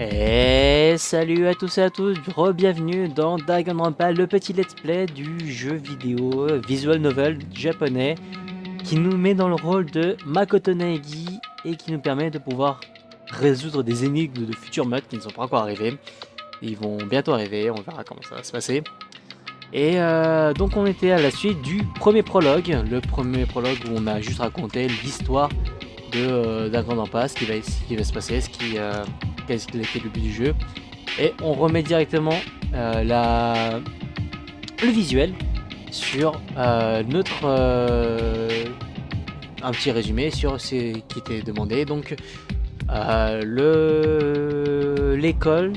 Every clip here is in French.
Et salut à tous et à tous, re-bienvenue dans Danganronpa, le petit let's play du jeu vidéo visual novel japonais qui nous met dans le rôle de Makoto Naegi et qui nous permet de pouvoir résoudre des énigmes de futurs modes qui ne sont pas encore arrivés. Ils vont bientôt arriver, on verra comment ça va se passer. Et donc on était à la suite du premier prologue, où on a juste raconté l'histoire de Danganronpa, ce qui va se passer, quel était le but du jeu, et on remet directement le visuel sur notre un petit résumé sur ce qui était demandé. Donc l'école,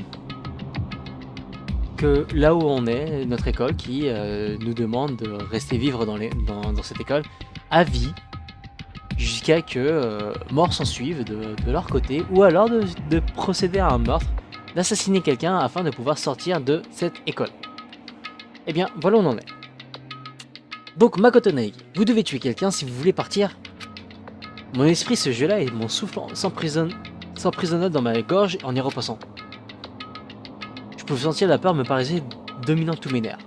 que là où on est, notre école qui nous demande de rester vivre dans cette école à vie jusqu'à que mort s'en suive de leur côté, ou alors de procéder à un meurtre, d'assassiner quelqu'un afin de pouvoir sortir de cette école. Et bien voilà où on en est. Donc Makoto Naegi, vous devez tuer quelqu'un si vous voulez partir. Mon esprit se gela et mon souffle s'emprisonna dans ma gorge en y repassant. Je pouvais sentir la peur me paraissait dominant tous mes nerfs.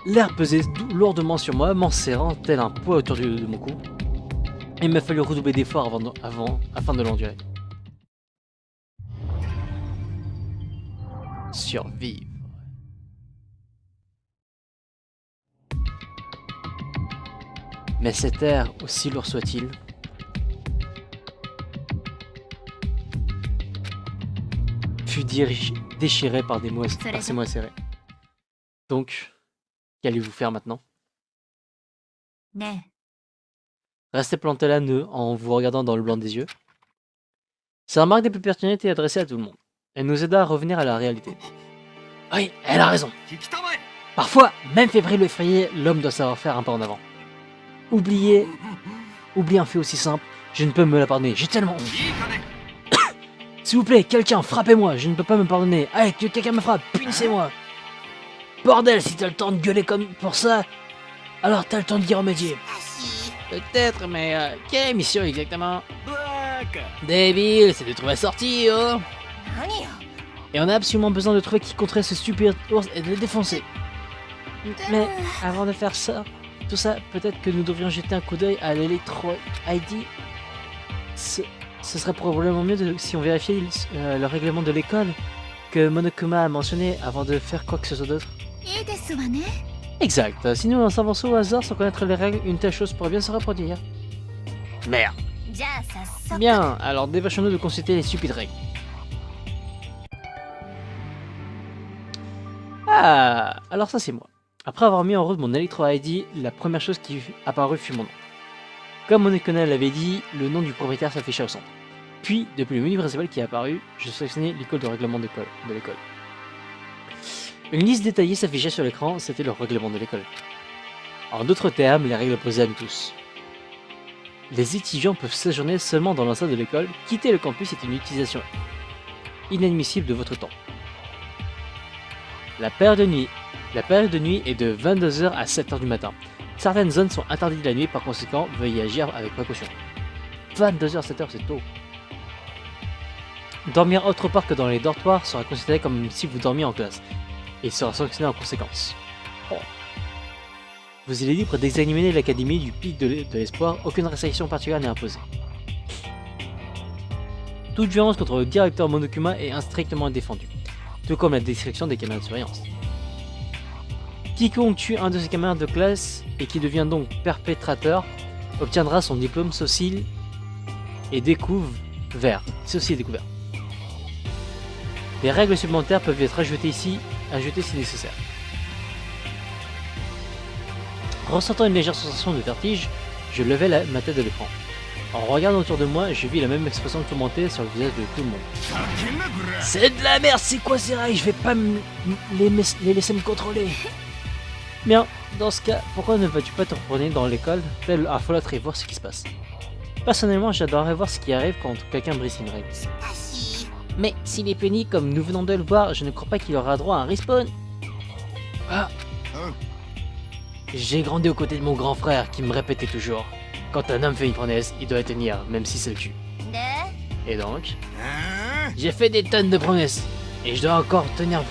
L'air pesait lourdement sur moi, m'enserrant tel un poids autour de mon cou. Il m'a fallu redoubler d'efforts afin de l'endurer. Survivre. Mais cet air, aussi lourd soit-il, fut déchiré par ces mots serrés. Donc, qu'allez-vous faire maintenant? Restez planté là, en vous regardant dans le blanc des yeux. Sa remarque des plus pertinentes est adressée à tout le monde. Elle nous aida à revenir à la réalité. Oui, elle a raison. Parfois, même fébrile ou effrayé, l'homme doit savoir faire un pas en avant. Oubliez un fait aussi simple, je ne peux me la pardonner, j'ai tellement honte. S'il vous plaît, quelqu'un, frappez-moi, je ne peux pas me pardonner. Allez, que quelqu'un me frappe, punissez-moi. Bordel, si t'as le temps de gueuler comme pour ça, alors t'as le temps d'y remédier. Peut-être, mais quelle mission exactement? Débile, c'est de trouver la sortie, oh. Et on a absolument besoin de trouver qui contrôle ce stupide ours et de le défoncer. Mais avant de faire tout ça, peut-être que nous devrions jeter un coup d'œil à l'Electro ID. Ce serait probablement mieux si on vérifiait le règlement de l'école que Monokuma a mentionné avant de faire quoi que ce soit d'autre. Exact. Si nous en avançons au hasard sans connaître les règles, une telle chose pourrait bien se reproduire. Merde. Bien, alors dévachons-nous de consulter les stupides règles. Ah, alors ça c'est moi. Après avoir mis en route mon Electro ID, la première chose qui apparut fut mon nom. Comme Monokuma l'avait dit, le nom du propriétaire s'affichait au centre. Puis, depuis le menu principal qui est apparu, je sélectionnais l'école de règlement de l'école. Une liste détaillée s'affichait sur l'écran, c'était le règlement de l'école. En d'autres termes, les règles posées à nous tous. Les étudiants peuvent séjourner seulement dans l'enceinte de l'école, quitter le campus est une utilisation inadmissible de votre temps. La période de nuit est de 22h à 7h du matin. Certaines zones sont interdites la nuit, par conséquent, veuillez agir avec précaution. 22h, 7h, c'est tôt. Dormir autre part que dans les dortoirs sera considéré comme si vous dormiez en classe, et sera sanctionné en conséquence. Oh. Vous êtes libre d'examiner l'académie du pic de l'espoir, aucune restriction particulière n'est imposée. Toute violence contre le directeur Monokuma est strictement défendue, tout comme la destruction des caméras de surveillance. Quiconque tue un de ses camarades de classe et qui devient donc perpétrateur obtiendra son diplôme social et découvert. Les règles supplémentaires peuvent être ajoutées si nécessaire. Ressentant une légère sensation de vertige, je levai ma tête de l'écran. En regardant autour de moi, je vis la même expression tourmentée sur le visage de tout le monde. C'est de la merde, c'est quoi ces règles? Je vais pas les laisser me contrôler. Bien, dans ce cas, pourquoi ne vas-tu pas te reprendre dans l'école, tel un folâtre et voir ce qui se passe? Personnellement, j'adorerais voir ce qui arrive quand quelqu'un brise une règle. Mais s'il est puni comme nous venons de le voir, je ne crois pas qu'il aura droit à un respawn. Ah. J'ai grandi aux côtés de mon grand frère qui me répétait toujours: quand un homme fait une fournaise, il doit la tenir, même si c'est le cul. Et donc J'ai fait des tonnes de promesses. Et je dois encore tenir...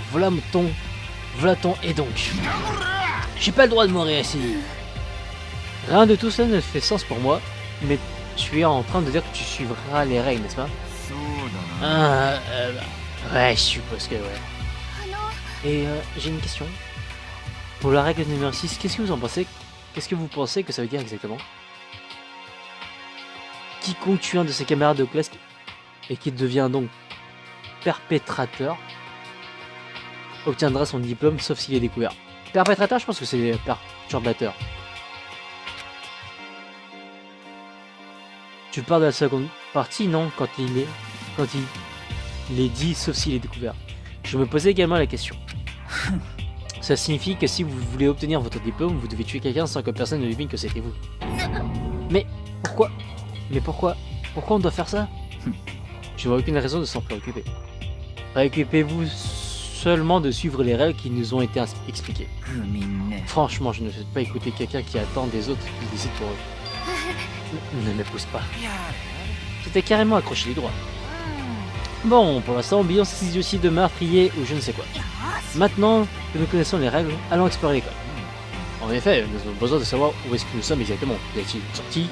Voilà ton et donc. J'ai pas le droit de mourir ici. Rien de tout ça ne fait sens pour moi. Mais tu es en train de dire que tu suivras les règles, n'est-ce pas? Ouais, je suppose que ouais. Et j'ai une question. Pour la règle numéro 6, qu'est-ce que vous en pensez? Qu'est-ce que vous pensez que ça veut dire exactement? Quiconque tue un de ses camarades de classe et qui devient donc perpétrateur obtiendra son diplôme sauf s'il est découvert. Perpétrateur, je pense que c'est perturbateur. Tu parles de la seconde partie, non? Quand il est dit sauf s'il est découvert. Je me posais également la question. Ça signifie que si vous voulez obtenir votre diplôme, vous devez tuer quelqu'un sans que personne ne devine que c'était vous. Mais pourquoi? Pourquoi on doit faire ça? Je vois aucune raison de s'en préoccuper. Préoccupez-vous seulement de suivre les règles qui nous ont été expliquées. Franchement, je ne souhaite pas écouter quelqu'un qui attend des autres qui décident pour eux. Ne me pousse pas. C'était carrément accroché les doigts. Bon, pour l'instant, oublions ces idioties de meurtrier ou je ne sais quoi. Maintenant que nous connaissons les règles, allons explorer l'école. En effet, nous avons besoin de savoir où est-ce que nous sommes exactement. Y a-t-il une sortie?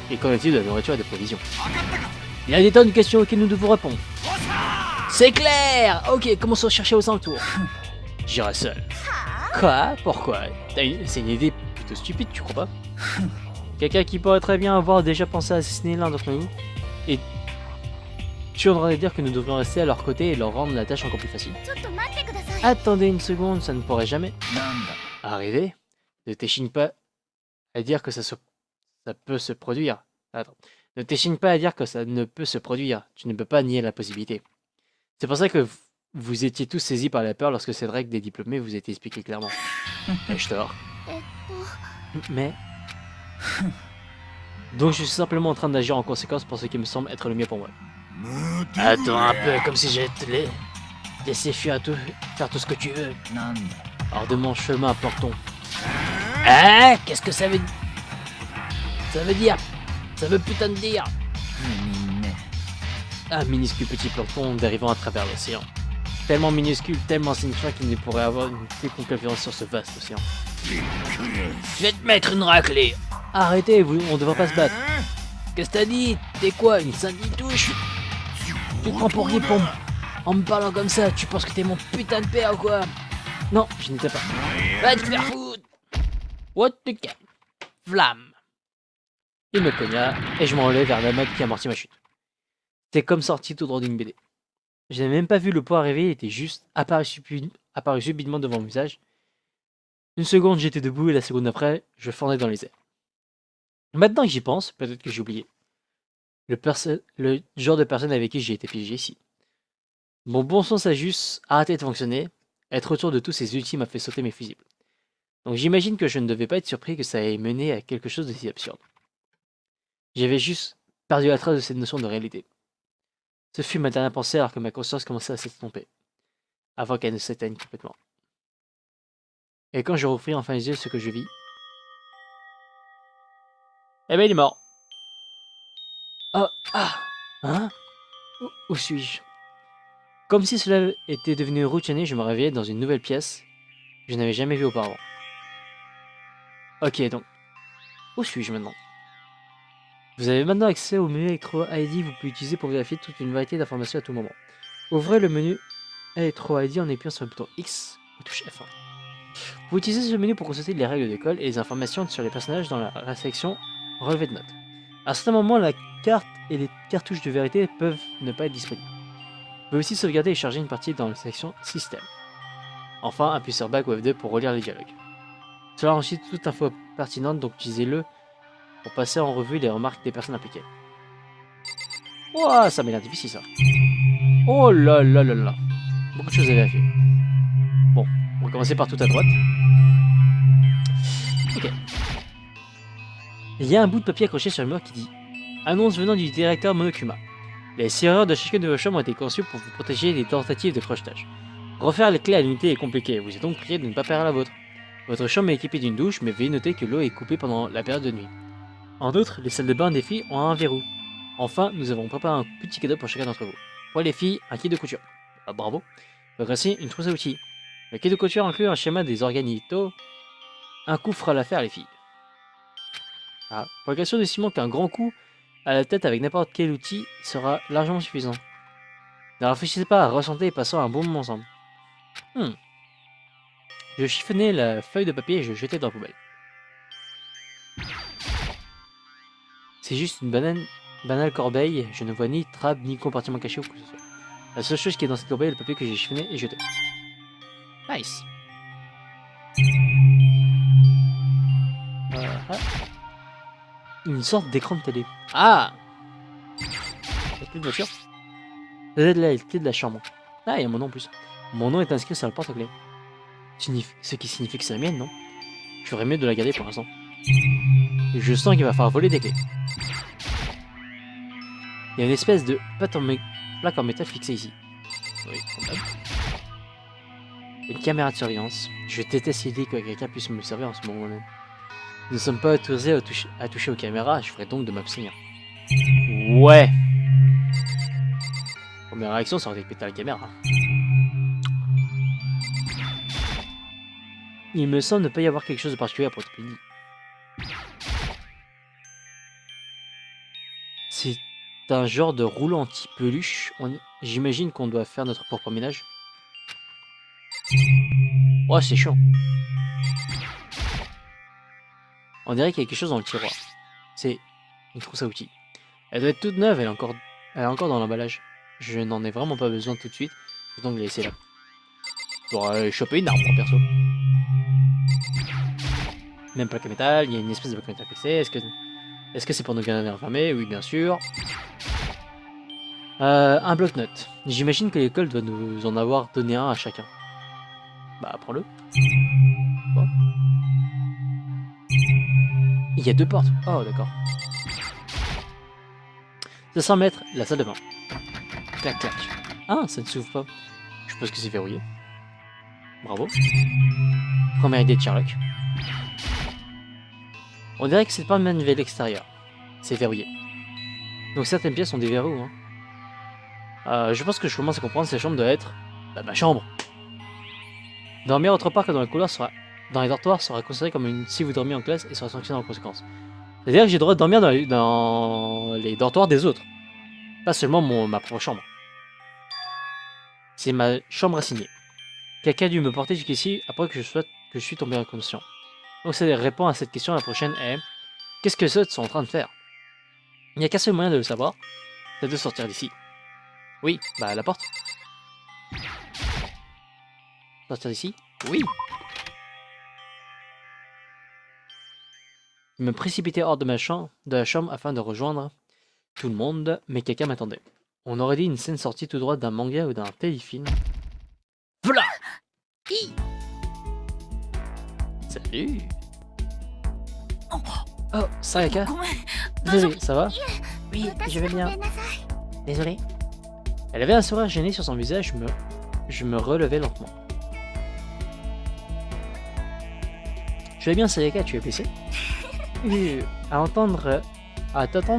Et qu'en est-il de la nourriture et des provisions? Il y a des tonnes de questions auxquelles nous devons répondre. C'est clair! Ok, commençons à chercher aux alentours. J'irai seul. Quoi? Pourquoi? C'est une idée plutôt stupide, tu crois pas? Quelqu'un qui pourrait très bien avoir déjà pensé à assassiner l'un d'entre nous. Et tu es en train de dire que nous devrions rester à leur côté et leur rendre la tâche encore plus facile. Attendez une seconde, ça ne pourrait jamais arriver. Ne t'échigne pas à dire que ça peut se produire. Attends. Ne t'échigne pas à dire que ça ne peut se produire. Tu ne peux pas nier la possibilité. C'est pour ça que vous étiez tous saisis par la peur lorsque cette règle des diplômés vous a été expliquée clairement. Ai-je tort? Mais... Donc je suis simplement en train d'agir en conséquence pour ce qui me semble être le mieux pour moi. Attends un peu, comme si j'allais te laisser faire tout ce que tu veux. Hors de mon chemin, Plancton. Ah, qu'est-ce que ça veut dire? Ça veut putain de dire. Un minuscule petit Plancton dérivant à travers l'océan. Tellement minuscule, tellement insignifiant qu'il ne pourrait avoir une quelconque influence sur ce vaste océan. Je vais te mettre une raclée. Arrêtez, on devrait pas se battre. Qu'est-ce que t'as dit? T'es quoi, une sainte touche? Tu te prends pour qui en me parlant comme ça? Tu penses que t'es mon putain de père ou quoi? Non, je n'étais pas. Va te faire foutre. What the fuck? Flamme. Il me cogna et je m'envolais vers la mode qui amortit ma chute. C'était comme sorti tout droit d'une BD. Je n'avais même pas vu le pot arriver, il était juste apparu subitement devant mon visage. Une seconde, j'étais debout et la seconde après, je fendais dans les airs. Maintenant que j'y pense, peut-être que j'ai oublié. Le genre de personne avec qui j'ai été piégé ici. Mon bon sens a juste arrêté de fonctionner. Être autour de tous ces outils m'a fait sauter mes fusibles. Donc j'imagine que je ne devais pas être surpris que ça ait mené à quelque chose de si absurde. J'avais juste perdu la trace de cette notion de réalité. Ce fut ma dernière pensée alors que ma conscience commençait à s'estomper, avant qu'elle ne s'éteigne complètement. Et quand je rouvris enfin les yeux, ce que je vis... Eh ben il est mort. Oh, ah, hein? Où suis-je? Comme si cela était devenu routinier, je me réveillais dans une nouvelle pièce que je n'avais jamais vue auparavant. Ok, donc, où suis-je maintenant? Vous avez maintenant accès au menu Electro ID, vous pouvez utiliser pour vérifier toute une variété d'informations à tout moment. Ouvrez le menu Electro ID en appuyant sur le bouton X ou touche F1. Vous utilisez ce menu pour consulter les règles d'école et les informations sur les personnages dans la section relevé de notes. À certains moments, la carte et les cartouches de vérité peuvent ne pas être disponibles. Vous pouvez aussi sauvegarder et charger une partie dans la section Système. Enfin, appuyez sur Back ou F2 pour relire les dialogues. Cela ensuite toute info pertinente, donc utilisez-le pour passer en revue les remarques des personnes impliquées. Ouah, ça m'a l'air difficile ça. Oh là là là là. Beaucoup de choses à vérifier. Bon, on va commencer par tout à droite. Ok. Il y a un bout de papier accroché sur le mur qui dit « Annonce venant du directeur Monokuma. Les serrures de chacune de vos chambres ont été conçues pour vous protéger des tentatives de crochetage. Refaire les clés à l'unité est compliqué, vous êtes donc prié de ne pas perdre la vôtre. Votre chambre est équipée d'une douche, mais veuillez noter que l'eau est coupée pendant la période de nuit. En outre, les salles de bain des filles ont un verrou. Enfin, nous avons préparé un petit cadeau pour chacun d'entre vous. Pour les filles, un kit de couture. Ah, bravo. Voici une trousse à outils. Le kit de couture inclut un schéma des organes vitaux. Un coup fera l'affaire, les filles. Ah, pour les questions de Simon qu'un grand coup à la tête avec n'importe quel outil sera largement suffisant. Ne réfléchissez pas à ressentir et passons un bon moment ensemble. Je chiffonnais la feuille de papier et je jetais dans la poubelle. C'est juste une banale corbeille, je ne vois ni trappe ni compartiment caché ou quoi que ce soit. La seule chose qui est dans cette corbeille est le papier que j'ai chiffonné et jeté. Nice. Une sorte d'écran de télé. Ah, la clé de voiture. Vous êtes là, la clé de la chambre. Ah, il y a mon nom en plus. Mon nom est inscrit sur le porte-clés. Ce qui signifie que c'est la mienne, non? Je ferais mieux de la garder pour l'instant. Je sens qu'il va falloir voler des clés. Il y a une espèce de plaque en métal fixée ici. Oui, comme une caméra de surveillance. Je déteste l'idée que quelqu'un puisse me observer en ce moment même. Nous ne sommes pas autorisés à toucher aux caméras, je ferais donc de m'abstenir. Ouais. Première réaction, ça aurait été péter la caméra. Il me semble ne pas y avoir quelque chose de particulier à protéger. C'est un genre de rouleau anti-peluche. J'imagine qu'on doit faire notre propre ménage. Oh, c'est chiant. On dirait qu'il y a quelque chose dans le tiroir. C'est une trousse à outils. Elle doit être toute neuve, elle est encore dans l'emballage. Je n'en ai vraiment pas besoin tout de suite. Je vais donc la laisser là. J'aurais chopé une arbre, perso. Même plaque à métal, il y a une espèce de plaque à métal fixée. Est-ce que c'est pour nos garder enfermés? Oui, bien sûr. Un bloc-notes. J'imagine que l'école doit nous en avoir donné un à chacun. Bah, prends-le. Bon. Il y a 2 portes. Oh, d'accord. 200 mètres, la salle de bain. Clac, clac. Ah, ça ne s'ouvre pas. Je suppose que c'est verrouillé. Bravo. Première idée de Sherlock. On dirait que c'est pas le manuel extérieur. C'est verrouillé. Donc certaines pièces ont des verrous. Hein. Je pense que je commence à comprendre que cette chambre doit être ma chambre. Dormir autre part que dans les dortoirs sera considéré comme si vous dormiez en classe et sera sanctionné en conséquence. C'est-à-dire que j'ai le droit de dormir dans les dortoirs des autres. Pas seulement ma propre chambre. C'est ma chambre assignée. Quelqu'un a dû me porter jusqu'ici après que je suis tombé inconscient. Donc ça répond à cette question, la prochaine est... Qu'est-ce que les autres sont en train de faire? Il n'y a qu'un seul moyen de le savoir, c'est de sortir d'ici. Oui, bah la porte. Sortir d'ici? Oui. Je me précipitais hors de la chambre afin de rejoindre tout le monde, mais quelqu'un m'attendait. On aurait dit une scène sortie tout droit d'un manga ou d'un téléfilm. Voilà! Salut! Oh, Sayaka! Désolé, ça va? Oui, je vais bien. Désolé. Elle avait un sourire gêné sur son visage, je me relevais lentement. Je vais bien, Sayaka, tu es blessé? Oui, à t'entendre,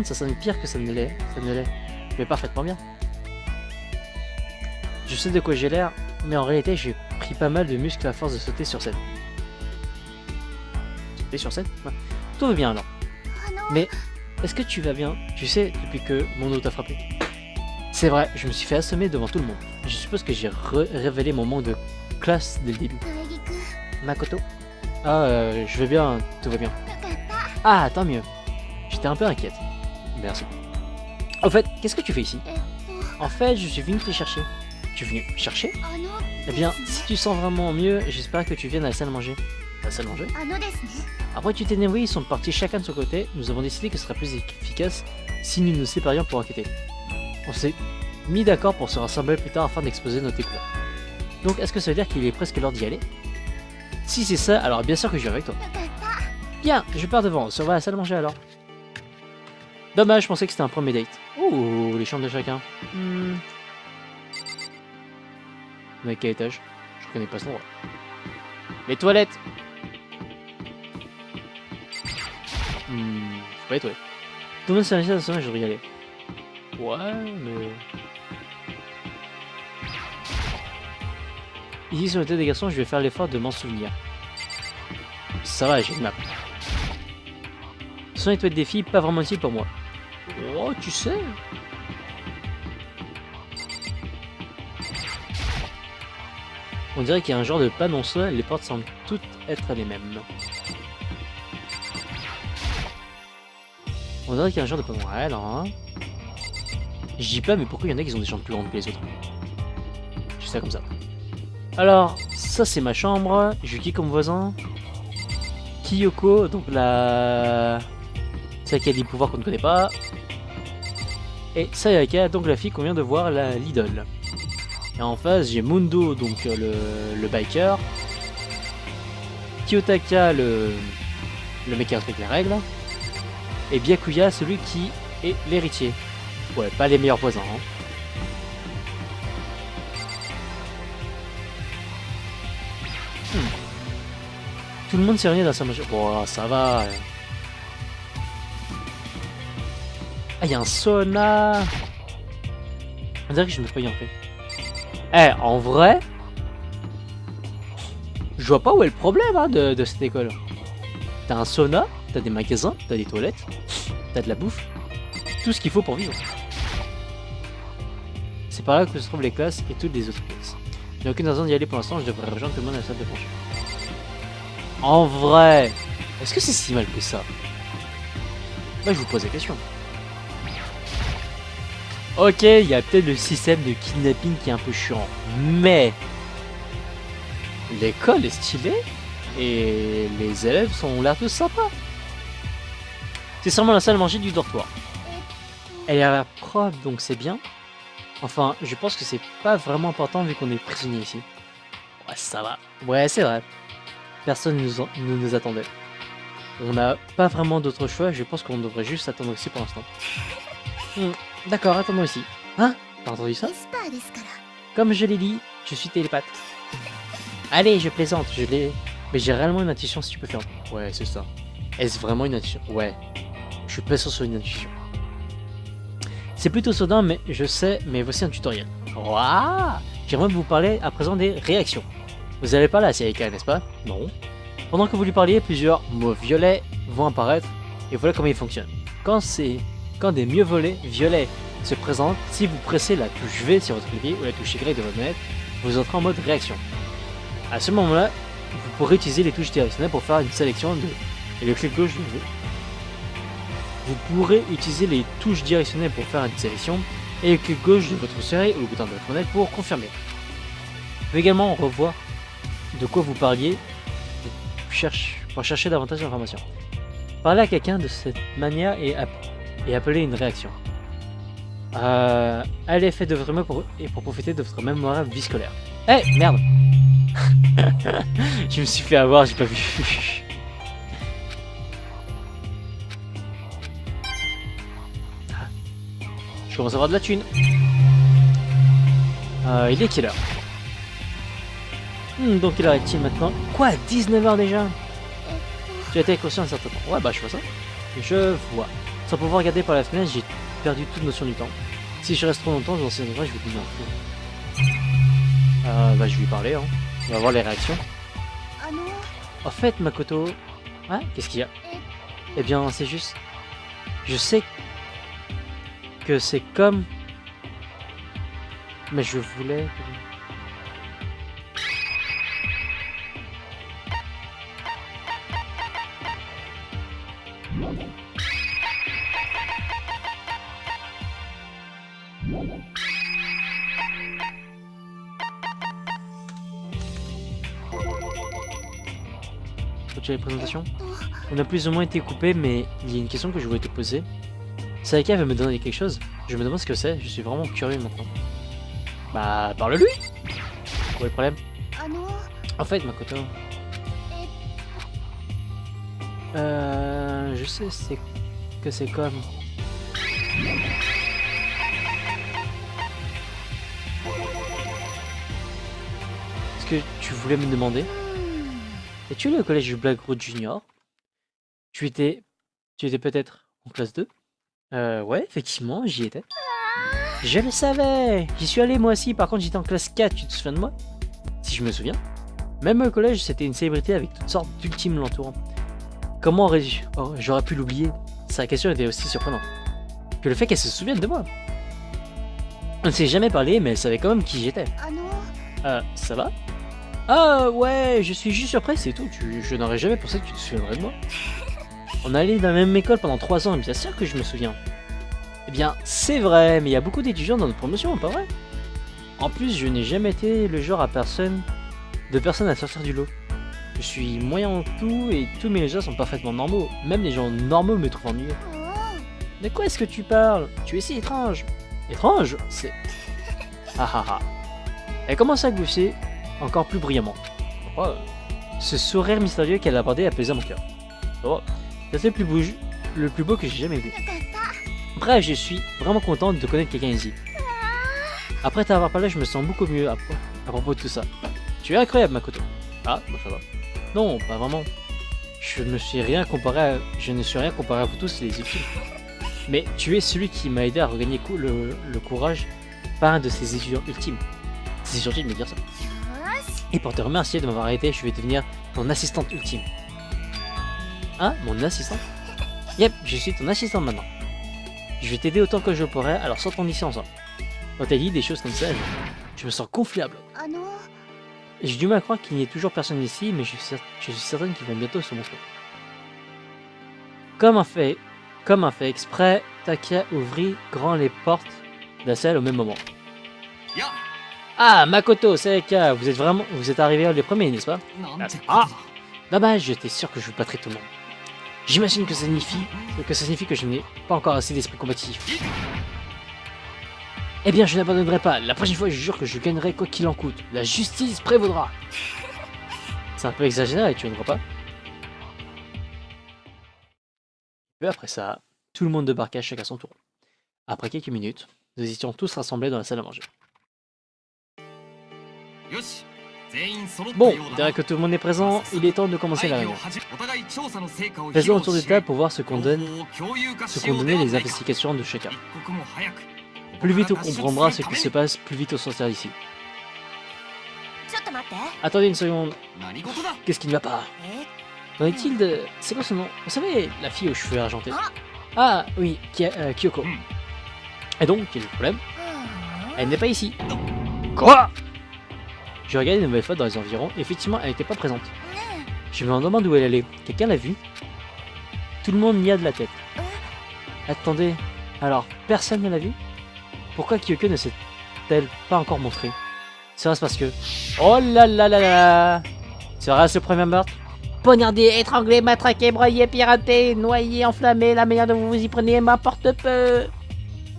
ça sonne pire que ça ne l'est. Je vais parfaitement bien. Je sais de quoi j'ai l'air, mais en réalité, j'ai pris pas mal de muscles à force de sauter sur scène. Sauter sur scène? Ouais. Tout va bien alors. Mais est-ce que tu vas bien? Tu sais, depuis que mon dos t'a frappé. C'est vrai, je me suis fait assommer devant tout le monde. Je suppose que j'ai révélé mon manque de classe dès le début. Makoto? Ah, je vais bien, tout va bien. Ah, tant mieux. J'étais un peu inquiète. Merci. Au fait, qu'est-ce que tu fais ici? En fait, je suis venu te chercher. Tu es venu chercher? Eh bien, si tu sens vraiment mieux, j'espère que tu viennes à la salle à manger. La salle à manger? Après tu t'es énervé, ils sont partis chacun de son côté. Nous avons décidé que ce serait plus efficace si nous nous séparions pour enquêter. On s'est mis d'accord pour se rassembler plus tard afin d'exposer nos découvertes. Donc, est-ce que ça veut dire qu'il est presque l'heure d'y aller? Si c'est ça, alors bien sûr que je viens avec toi. Bien, je pars devant, on se revoit à la salle à manger alors. Dommage, je pensais que c'était un premier date. Ouh, les chambres de chacun. Mais à quel étage? Je connais pas ce endroit. Les toilettes. Faut pas les toilettes. Tout le monde s'est resté dans son je devrais y aller. Ouais, mais... Ici, sur le tête des garçons, je vais faire l'effort de m'en souvenir. Ça va, j'ai une map. Ce sont les toilettes des filles, pas vraiment utile pour moi. Oh, tu sais. On dirait qu'il y a un genre de panneau sol, les portes semblent toutes être les mêmes. On dirait qu'il y a un genre de panneau. Ouais, non. Je dis pas, mais pourquoi il y en a qui ont des chambres plus grandes que les autres? Je fais ça comme ça. Alors, ça c'est ma chambre. J'ai qui comme voisin? Kyoko, donc la... celle qui a des pouvoirs qu'on ne connaît pas. Et Sayaka, donc la fille qu'on vient de voir, l'idole. Et en face, j'ai Mundo, donc le biker. Kiyotaka, le mec qui respecte les règles. Et Byakuya, celui qui est l'héritier. Ouais, pas les meilleurs voisins. Hein. Tout le monde s'est réuni dans sa machine. Bon, ça va. Ah, il y a un sauna. On dirait que je me paye en fait. Eh, en vrai, je vois pas où est le problème hein, de cette école. T'as un sauna, t'as des magasins, t'as des toilettes, t'as de la bouffe. Tout ce qu'il faut pour vivre. C'est par là que se trouvent les classes et toutes les autres classes. Il n'y a aucune raison d'y aller pour l'instant, je devrais rejoindre tout le monde à la salle de plancher. En vrai, est-ce que c'est si mal que ça? Moi je vous pose la question. Ok, il y a peut-être le système de kidnapping qui est un peu chiant, mais l'école est stylée et les élèves sont l'air tous sympas. C'est sûrement la salle à manger du dortoir. Elle a l'air propre donc c'est bien. Enfin, je pense que c'est pas vraiment important vu qu'on est prisonnier ici. Ouais, ça va. Ouais, c'est vrai. Personne ne nous attendait. On n'a pas vraiment d'autre choix, je pense qu'on devrait juste attendre ici pour l'instant. D'accord, attendons ici. Hein? T'as entendu ça? Comme je l'ai dit, je suis télépathe. Allez, je plaisante, je l'ai... Mais j'ai réellement une intuition si tu peux faire... Ouais, c'est ça. Est-ce vraiment une intuition? Ouais. Je suis pas sûr sur une intuition. C'est plutôt soudain, mais je sais, mais voici un tutoriel. Waouh! J'aimerais vous parler à présent des réactions. Vous allez parler à Sayaka, n'est-ce pas? Non. Pendant que vous lui parliez, plusieurs mots violets vont apparaître, et voilà comment ils fonctionnent. Quand des mots violets se présentent, si vous pressez la touche V sur votre clavier ou la touche Y de votre manette, vous entrez en mode réaction. À ce moment-là, vous pourrez utiliser les touches directionnelles pour faire une sélection et le clic gauche de V. Vous pourrez utiliser les touches directionnelles pour faire une sélection et le clic gauche de votre souris ou le bouton de votre manette pour confirmer. Vous pouvez également revoir de quoi vous parliez pour chercher davantage d'informations. Parler à quelqu'un de cette manière et appeler une réaction. Allez, faites de votre mieux pour profiter de votre mémoire vie scolaire. Eh, hey, merde. Je me suis fait avoir, j'ai pas vu. Je commence à avoir de la thune. Il est quelle heure? Donc quelle heure est-il maintenant? Quoi, 19h déjà? Tu as été conscient un certain temps. Ouais, bah je vois ça. Je vois. Sans pouvoir regarder par la fenêtre, j'ai perdu toute notion du temps. Si je reste trop longtemps dans ces endroits, je vais devenir fou. Bah je vais lui parler, hein. On va voir les réactions. En fait, Makoto... Hein? Qu'est-ce qu'il y a? Eh bien, c'est juste... Je sais que c'est comme... Mais je voulais... Les présentations. On a plus ou moins été coupé, mais il y a une question que je voulais te poser. Sayaka veut me donner quelque chose. Je me demande ce que c'est. Je suis vraiment curieux maintenant. Bah, parle-lui. Où est le problème? En fait, Makoto. Je sais que c'est comme... Est-ce que tu voulais me demander? Es-tu allé au collège Blackroot Junior? Tu étais peut-être en classe 2? Ouais, effectivement, j'y étais. Je le savais. J'y suis allé moi aussi, par contre j'étais en classe 4, tu te souviens de moi? Si je me souviens. Même au collège, c'était une célébrité avec toutes sortes d'ultimes l'entourant. Comment j'aurais pu l'oublier? Sa question était aussi surprenante que le fait qu'elle se souvienne de moi. On ne s'est jamais parlé, mais elle savait quand même qui j'étais. Ça va? Ah ouais, je suis juste surpris, c'est tout. Je n'aurais jamais pensé que tu te souviendrais de moi. On allait dans la même école pendant 3 ans, et bien sûr que je me souviens. Eh bien, c'est vrai, mais il y a beaucoup d'étudiants dans notre promotion, pas vrai? En plus, je n'ai jamais été le genre de personne à sortir du lot. Je suis moyen en tout et tous mes gens sont parfaitement normaux. Même les gens normaux me trouvent ennuyeux. De quoi est-ce que tu parles? Tu es si étrange. Étrange? C'est... Ah ah ah. Elle commence à glousser encore plus brillamment. Oh, ce sourire mystérieux qu'elle a abordé apaisa mon cœur. Oh, c'est le plus beau que j'ai jamais vu. Bref, je suis vraiment contente de connaître quelqu'un ici. Après t'avoir parlé, je me sens beaucoup mieux à propos de tout ça. Tu es incroyable, Makoto. Ah, bah ça va. Non, pas vraiment. Je ne suis rien comparé à vous tous les études. Mais tu es celui qui m'a aidé à regagner le courage par un de ces étudiants ultimes. C'est gentil de me dire ça. Et pour te remercier de m'avoir aidé, je vais devenir ton assistante ultime. Hein? Mon assistante? Yep, je suis ton assistante maintenant. Je vais t'aider autant que je pourrai, alors sortons d'ici ensemble. Quand t'as dit des choses comme ça, je me sens confiable. J'ai du mal à croire qu'il n'y ait toujours personne ici, mais je suis certaine qu'ils vont bientôt se montrer. Comme un fait exprès, Takia ouvrit grand les portes de la salle au même moment. Ah, Makoto, Sayaka, vous êtes arrivés les premiers, n'est-ce pas? Ah, dommage, j'étais sûr que je vous battrais tout le monde. J'imagine que ça signifie que je n'ai pas encore assez d'esprit combatif. Eh bien, je n'abandonnerai pas. La prochaine fois, je jure que je gagnerai quoi qu'il en coûte. La justice prévaudra. C'est un peu exagéré, tu ne crois pas? Peu après ça, tout le monde débarqua chacun à son tour. Après quelques minutes, nous étions tous rassemblés dans la salle à manger. Bon, dès que tout le monde est présent, il est temps de commencer la réunion. Faisons un tour de table pour voir ce qu'on donne les investigations de chacun. Plus vite on comprendra ce qui se passe, plus vite on sortira d'ici. Attendez une seconde. Qu'est-ce qui ne va pas? Qu'en est-il de... C'est quoi son nom? Vous savez, la fille aux cheveux argentés? Ah, oui, Kyoko. Et donc, quel est le problème? Elle n'est pas ici. Quoi? Je regardais une nouvelle fois dans les environs, et effectivement, elle n'était pas présente. Je me demande où elle allait. Quelqu'un l'a vue? Tout le monde n'y a de la tête. Attendez, alors, personne ne l'a vue? Pourquoi Kyoko ne s'est-elle pas encore montrée? Serait-ce parce que... Oh là là là là! Sera-ce le premier meurtre? Poignardé, étranglé, matraqué, broyé, piraté, noyé, enflammé, la manière dont vous vous y prenez m'importe peu.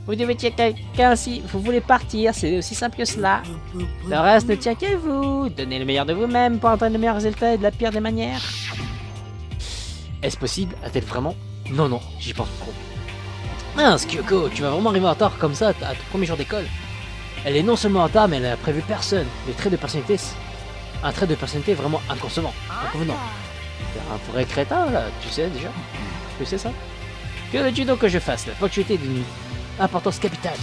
Vous devez tuer quelqu'un si vous voulez partir, c'est aussi simple que cela. Le reste ne tient qu'à vous. Donnez le meilleur de vous-même pour atteindre le meilleur résultat et de la pire des manières. Est-ce possible? A-t-elle vraiment? Non, non, j'y pense trop. Mince, Kyoko, tu vas vraiment arriver en retard comme ça à ton premier jour d'école. Elle est non seulement en retard, mais elle n'a prévu personne. Les traits de personnalité, un trait de personnalité vraiment inconvenant. T'es un vrai crétin, là, tu sais déjà. Tu sais ça? Que veux-tu donc que je fasse? La ponctualité d'une importance capitale.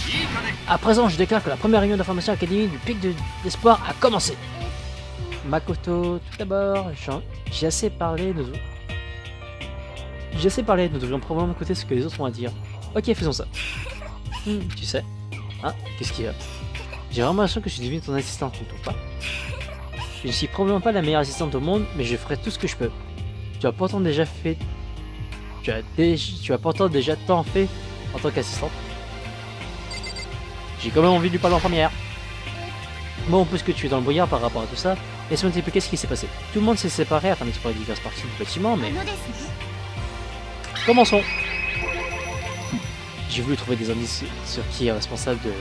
À présent, je déclare que la première réunion d'information académique du pic d'espoir a commencé. Makoto, tout d'abord, j'ai assez parlé, nous devrions probablement écouter ce que les autres ont à dire. Ok, faisons ça. Tu sais. Hein? Qu'est-ce qu'il y a? J'ai vraiment l'impression que je suis devenu ton assistante, tu ne trouves pas? Je ne suis probablement pas la meilleure assistante au monde, mais je ferai tout ce que je peux. Tu as pourtant déjà tant fait en tant qu'assistante. J'ai quand même envie de lui parler en première. Bon, puisque tu es dans le brouillard par rapport à tout ça, laisse-moi t'expliquer ce qui s'est passé. Tout le monde s'est séparé afin d'explorer diverses parties du bâtiment, mais... Commençons. J'ai voulu trouver des indices sur qui est responsable de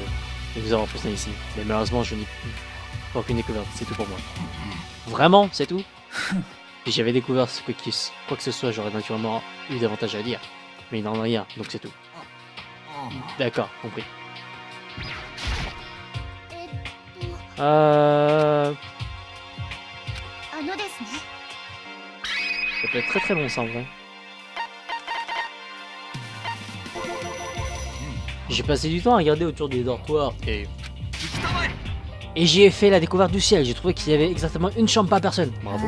nous avoir poussés ici, mais malheureusement je n'ai aucune découverte, c'est tout pour moi. Vraiment, c'est tout? Si j'avais découvert quoi que ce soit, j'aurais naturellement eu davantage à dire. Mais il n'en a rien, donc c'est tout. D'accord, compris. Ça peut être très très long ça en vrai. J'ai passé du temps à regarder autour des dortoirs et j'ai fait la découverte du ciel. J'ai trouvé qu'il y avait exactement une chambre par personne. Bravo.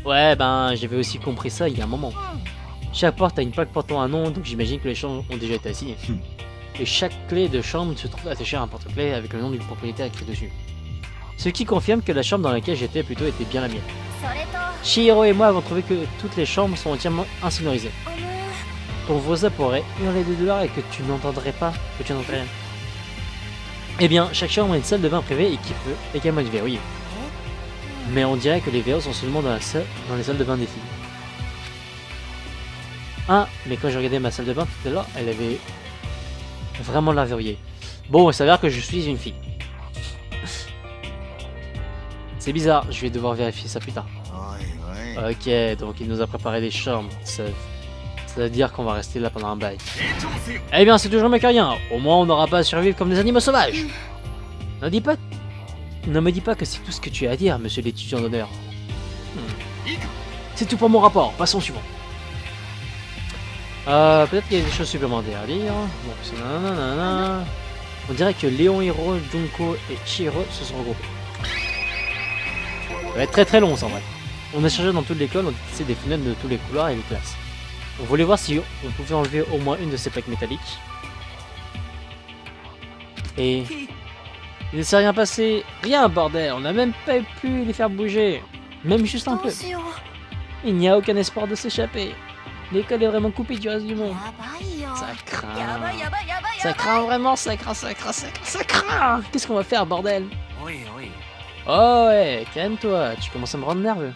Ouais, ben j'avais aussi compris ça il y a un moment. Chaque porte a une plaque portant un nom, donc j'imagine que les chambres ont déjà été assignées. Et chaque clé de chambre se trouve attachée à un porte-clés avec le nom du propriétaire écrit dessus. Ce qui confirme que la chambre dans laquelle j'étais plutôt était bien la mienne. Chihiro et moi avons trouvé que toutes les chambres sont entièrement insonorisées. Ton voisin pourrait hurler de douleur et que tu n'entendrais pas, que tu n'entendrais rien. Eh bien, chaque chambre a une salle de bain privée et qui peut également être verrouillée. Mais on dirait que les verrous sont seulement dans les salles de bain des filles. Ah, mais quand j'ai regardé ma salle de bain tout à l'heure, elle avait vraiment l'air verrouillée. Bon, il s'avère que je suis une fille. C'est bizarre, je vais devoir vérifier ça plus tard. Ok, donc il nous a préparé des chambres. Ça veut dire qu'on va rester là pendant un bail. Eh bien, c'est toujours mieux que rien. Au moins, on n'aura pas à survivre comme des animaux sauvages. Ne me dis pas que c'est tout ce que tu as à dire, monsieur l'étudiant d'honneur. C'est tout pour mon rapport. Passons au suivant. Peut-être qu'il y a des choses supplémentaires à dire. Bon, nanana. On dirait que Léon, Hiro, Junko et Chihiro se sont regroupés. Ça va être très très long, ça, en vrai. On a cherché dans toute l'école, on a testé des fenêtres de tous les couloirs et les classes. On voulait voir si on pouvait enlever au moins une de ces plaques métalliques. Et il ne s'est rien passé. Rien, bordel. On n'a même pas pu les faire bouger. Même juste un peu. Il n'y a aucun espoir de s'échapper. L'école est vraiment coupée du reste du monde. Ça craint. Ça craint vraiment, ça craint. Qu'est-ce qu'on va faire, bordel? Oh ouais, calme-toi. Tu commences à me rendre nerveux.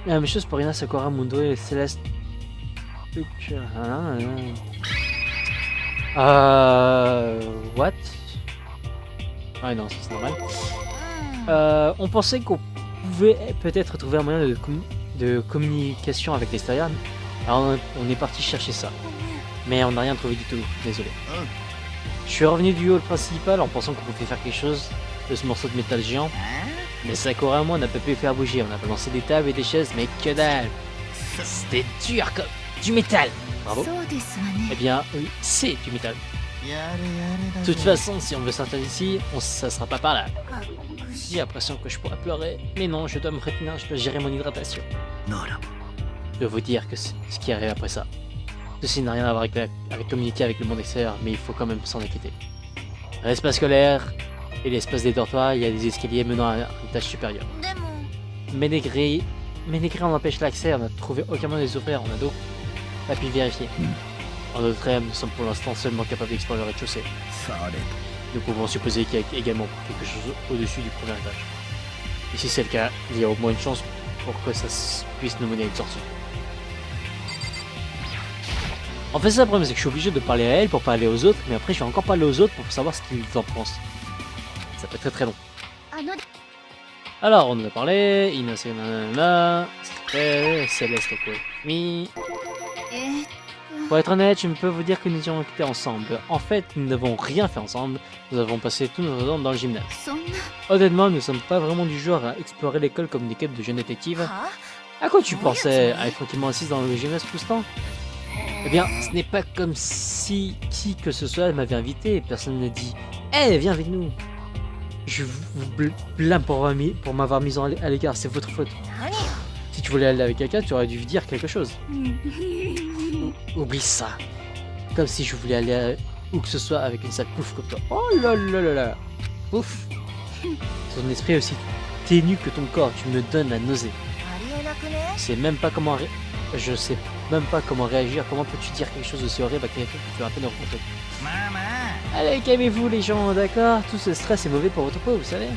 La même chose pour Rina, Sakura, Mundo et Céleste. What? Ah non, c'est normal. On pensait qu'on pouvait peut-être trouver un moyen de communication avec l'extérieur. Alors on est parti chercher ça. Mais on n'a rien trouvé du tout, désolé. Je suis revenu du hall principal en pensant qu'on pouvait faire quelque chose de ce morceau de métal géant. Mais Sakura et moi on n'a pas pu le faire bouger, on a balancé des tables et des chaises, mais que dalle. C'était dur comme du métal. Bravo. Eh bien, oui, c'est du métal. De toute façon, si on veut sortir d'ici, ça sera pas par là. J'ai l'impression que je pourrais pleurer, mais non, je dois me retenir, je dois gérer mon hydratation. Je dois vous dire que ce qui arrive après ça. Ceci n'a rien à voir avec communiquer avec le monde extérieur, mais il faut quand même s'en inquiéter. L'espace scolaire et l'espace des dortoirs, il y a des escaliers menant à un étage supérieur. Mais les grilles en empêchent l'accès, on n'a trouvé aucun moyen de les ouvrir, on a donc pas pu vérifier. En notre âme, nous sommes pour l'instant seulement capables d'explorer le rez-de-chaussée. Nous pouvons supposer qu'il y a également quelque chose au-dessus du premier étage. Et si c'est le cas, il y a au moins une chance pour que ça puisse nous mener à une sortie. En fait, ça, le problème, c'est que je suis obligé de parler à elle pour parler aux autres, mais après, je vais encore parler aux autres pour savoir ce qu'ils en pensent. Ça peut être très très long. Alors, on en a parlé, Inase nanana, Céleste Mi. Pour être honnête, je ne peux vous dire que nous avons quitté ensemble. En fait, nous n'avons rien fait ensemble, nous avons passé tout notre temps dans le gymnase. Honnêtement, nous ne sommes pas vraiment du genre à explorer l'école comme des quêtes de jeunes détectives. À quoi tu pensais? À être tranquillement assise dans le gymnase tout ce temps? Eh bien, ce n'est pas comme si qui que ce soit m'avait invité et personne ne dit « Eh, viens avec nous !» Je vous blâme pour m'avoir mis à l'écart, c'est votre faute. Si tu voulais aller avec quelqu'un, tu aurais dû dire quelque chose. Oublie ça. Comme si je voulais aller où que ce soit avec une sale pouffe comme toi. Oh là là là là. Pouf. Ton esprit est aussi ténu que ton corps, tu me donnes la nausée. Je sais même pas comment réagir, comment peux-tu dire quelque chose d'aussi horrible à quelqu'un que tu as à peine rencontré. Allez, calmez-vous les gens, d'accord? Tout ce stress est mauvais pour votre peau, vous savez.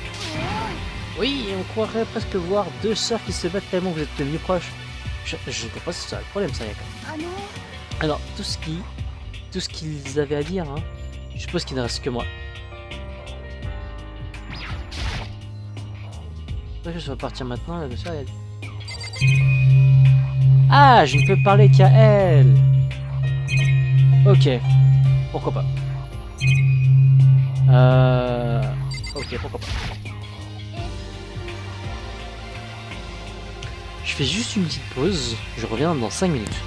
Oui, on croirait presque voir deux sœurs qui se battent tellement que vous êtes devenus proches. Je ne comprends pas si c'est ça le problème, ça, Yaka. Alors, tout ce qu'ils avaient à dire, hein, je suppose qu'il ne reste que moi. Je vais partir maintenant, la sœur, elle... Ah, je ne peux parler qu'à elle. Ok, pourquoi pas. Ok, pourquoi pas. Je fais juste une petite pause, je reviens dans 5 minutes.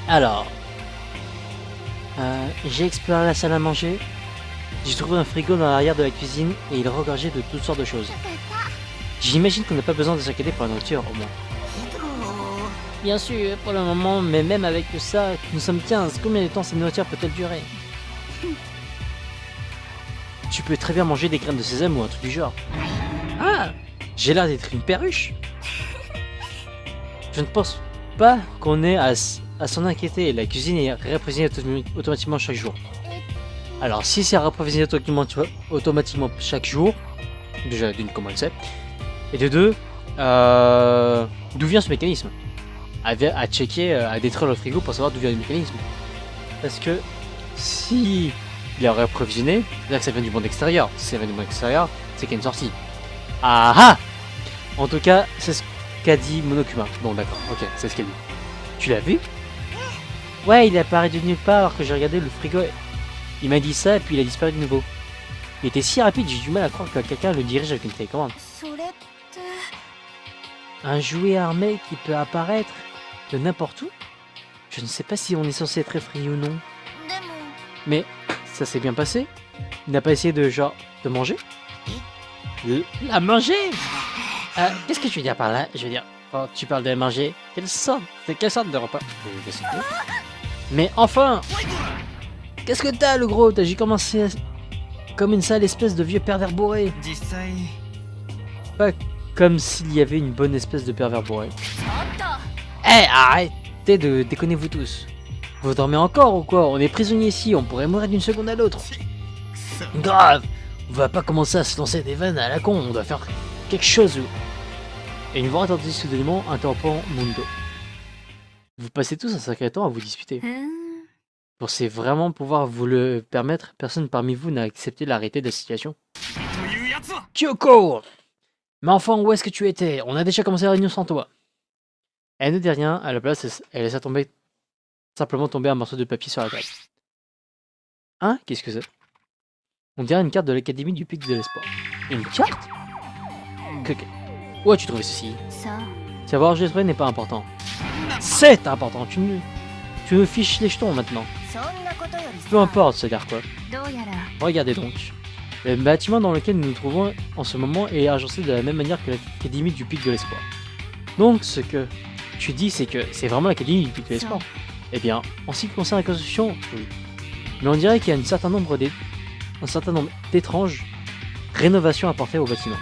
Alors, j'ai exploré la salle à manger, j'ai trouvé un frigo dans l'arrière de la cuisine et il regorgeait de toutes sortes de choses. J'imagine qu'on n'a pas besoin de s'inquiéter pour la nourriture, au moins. Bien sûr, pour le moment, mais même avec ça, nous sommes 15, combien de temps cette nourriture peut-elle durer? Tu peux très bien manger des graines de sésame ou un truc du genre. Ah, j'ai l'air d'être une perruche. Je ne pense pas qu'on ait à s'en inquiéter, la cuisine est réapprovisionnée automatiquement chaque jour. Alors si c'est réapprovisionné automatiquement chaque jour, déjà d'une comment elle sait, et de deux, d'où vient ce mécanisme? À checker, à détruire le frigo pour savoir d'où vient le mécanisme. Parce que si il est réapprovisionné, c'est-à-dire que ça vient du monde extérieur. Si ça vient du monde extérieur, c'est qu'il y a une sortie. Ah ah! En tout cas, c'est ce qu'a dit Monokuma. Bon d'accord, ok, c'est ce qu'elle dit. Tu l'as vu? Ouais, il est apparu de nulle part alors que j'ai regardé le frigo. Il m'a dit ça et puis il a disparu de nouveau. Il était si rapide, j'ai du mal à croire que quelqu'un le dirige avec une télécommande. Un jouet armé qui peut apparaître de n'importe où? Je ne sais pas si on est censé être effrayé ou non. Mais ça s'est bien passé? Il n'a pas essayé de de manger? La manger? Qu'est-ce que tu veux dire par là? Je veux dire, quand tu parles de manger, quelle sorte de repas? Mais enfin! Qu'est-ce que t'as, le gros? T'as commencé comme une sale espèce de vieux pervers bourré. Pas comme s'il y avait une bonne espèce de pervers bourré. Eh, arrêtez de déconner vous tous. Vous dormez encore ou quoi? On est prisonniers ici, on pourrait mourir d'une seconde à l'autre. Grave! On va pas commencer à se lancer des vannes à la con, on doit faire quelque chose. Et une voix entendue soudainement interrompant Mundo. Vous passez tous un sacré temps à vous disputer. Pensez vraiment pouvoir vous le permettre? Personne parmi vous n'a accepté l'arrêté de la situation. Kyoko! Mais enfin, où est-ce que tu étais? On a déjà commencé la réunion sans toi. Elle ne dit rien, à la place, elle laissa simplement tomber un morceau de papier sur la table. Hein? Qu'est-ce que c'est? On dirait une carte de l'Académie du Pic de l'Espoir. Une carte? Où as-tu trouvé ceci? Savoir où je l'ai trouvé n'est pas important. C'est important, tu me fiches les jetons maintenant. Peu importe, ça veut dire quoi? Regardez donc. Le bâtiment dans lequel nous nous trouvons en ce moment est agencé de la même manière que l'Académie du Pic de l'Espoir. Donc ce que tu dis, c'est que c'est vraiment l'Académie du Pic de l'Espoir. Eh bien, en ce qui concerne la construction, oui. Mais on dirait qu'il y a un certain nombre d'étranges rénovations apportées au bâtiment.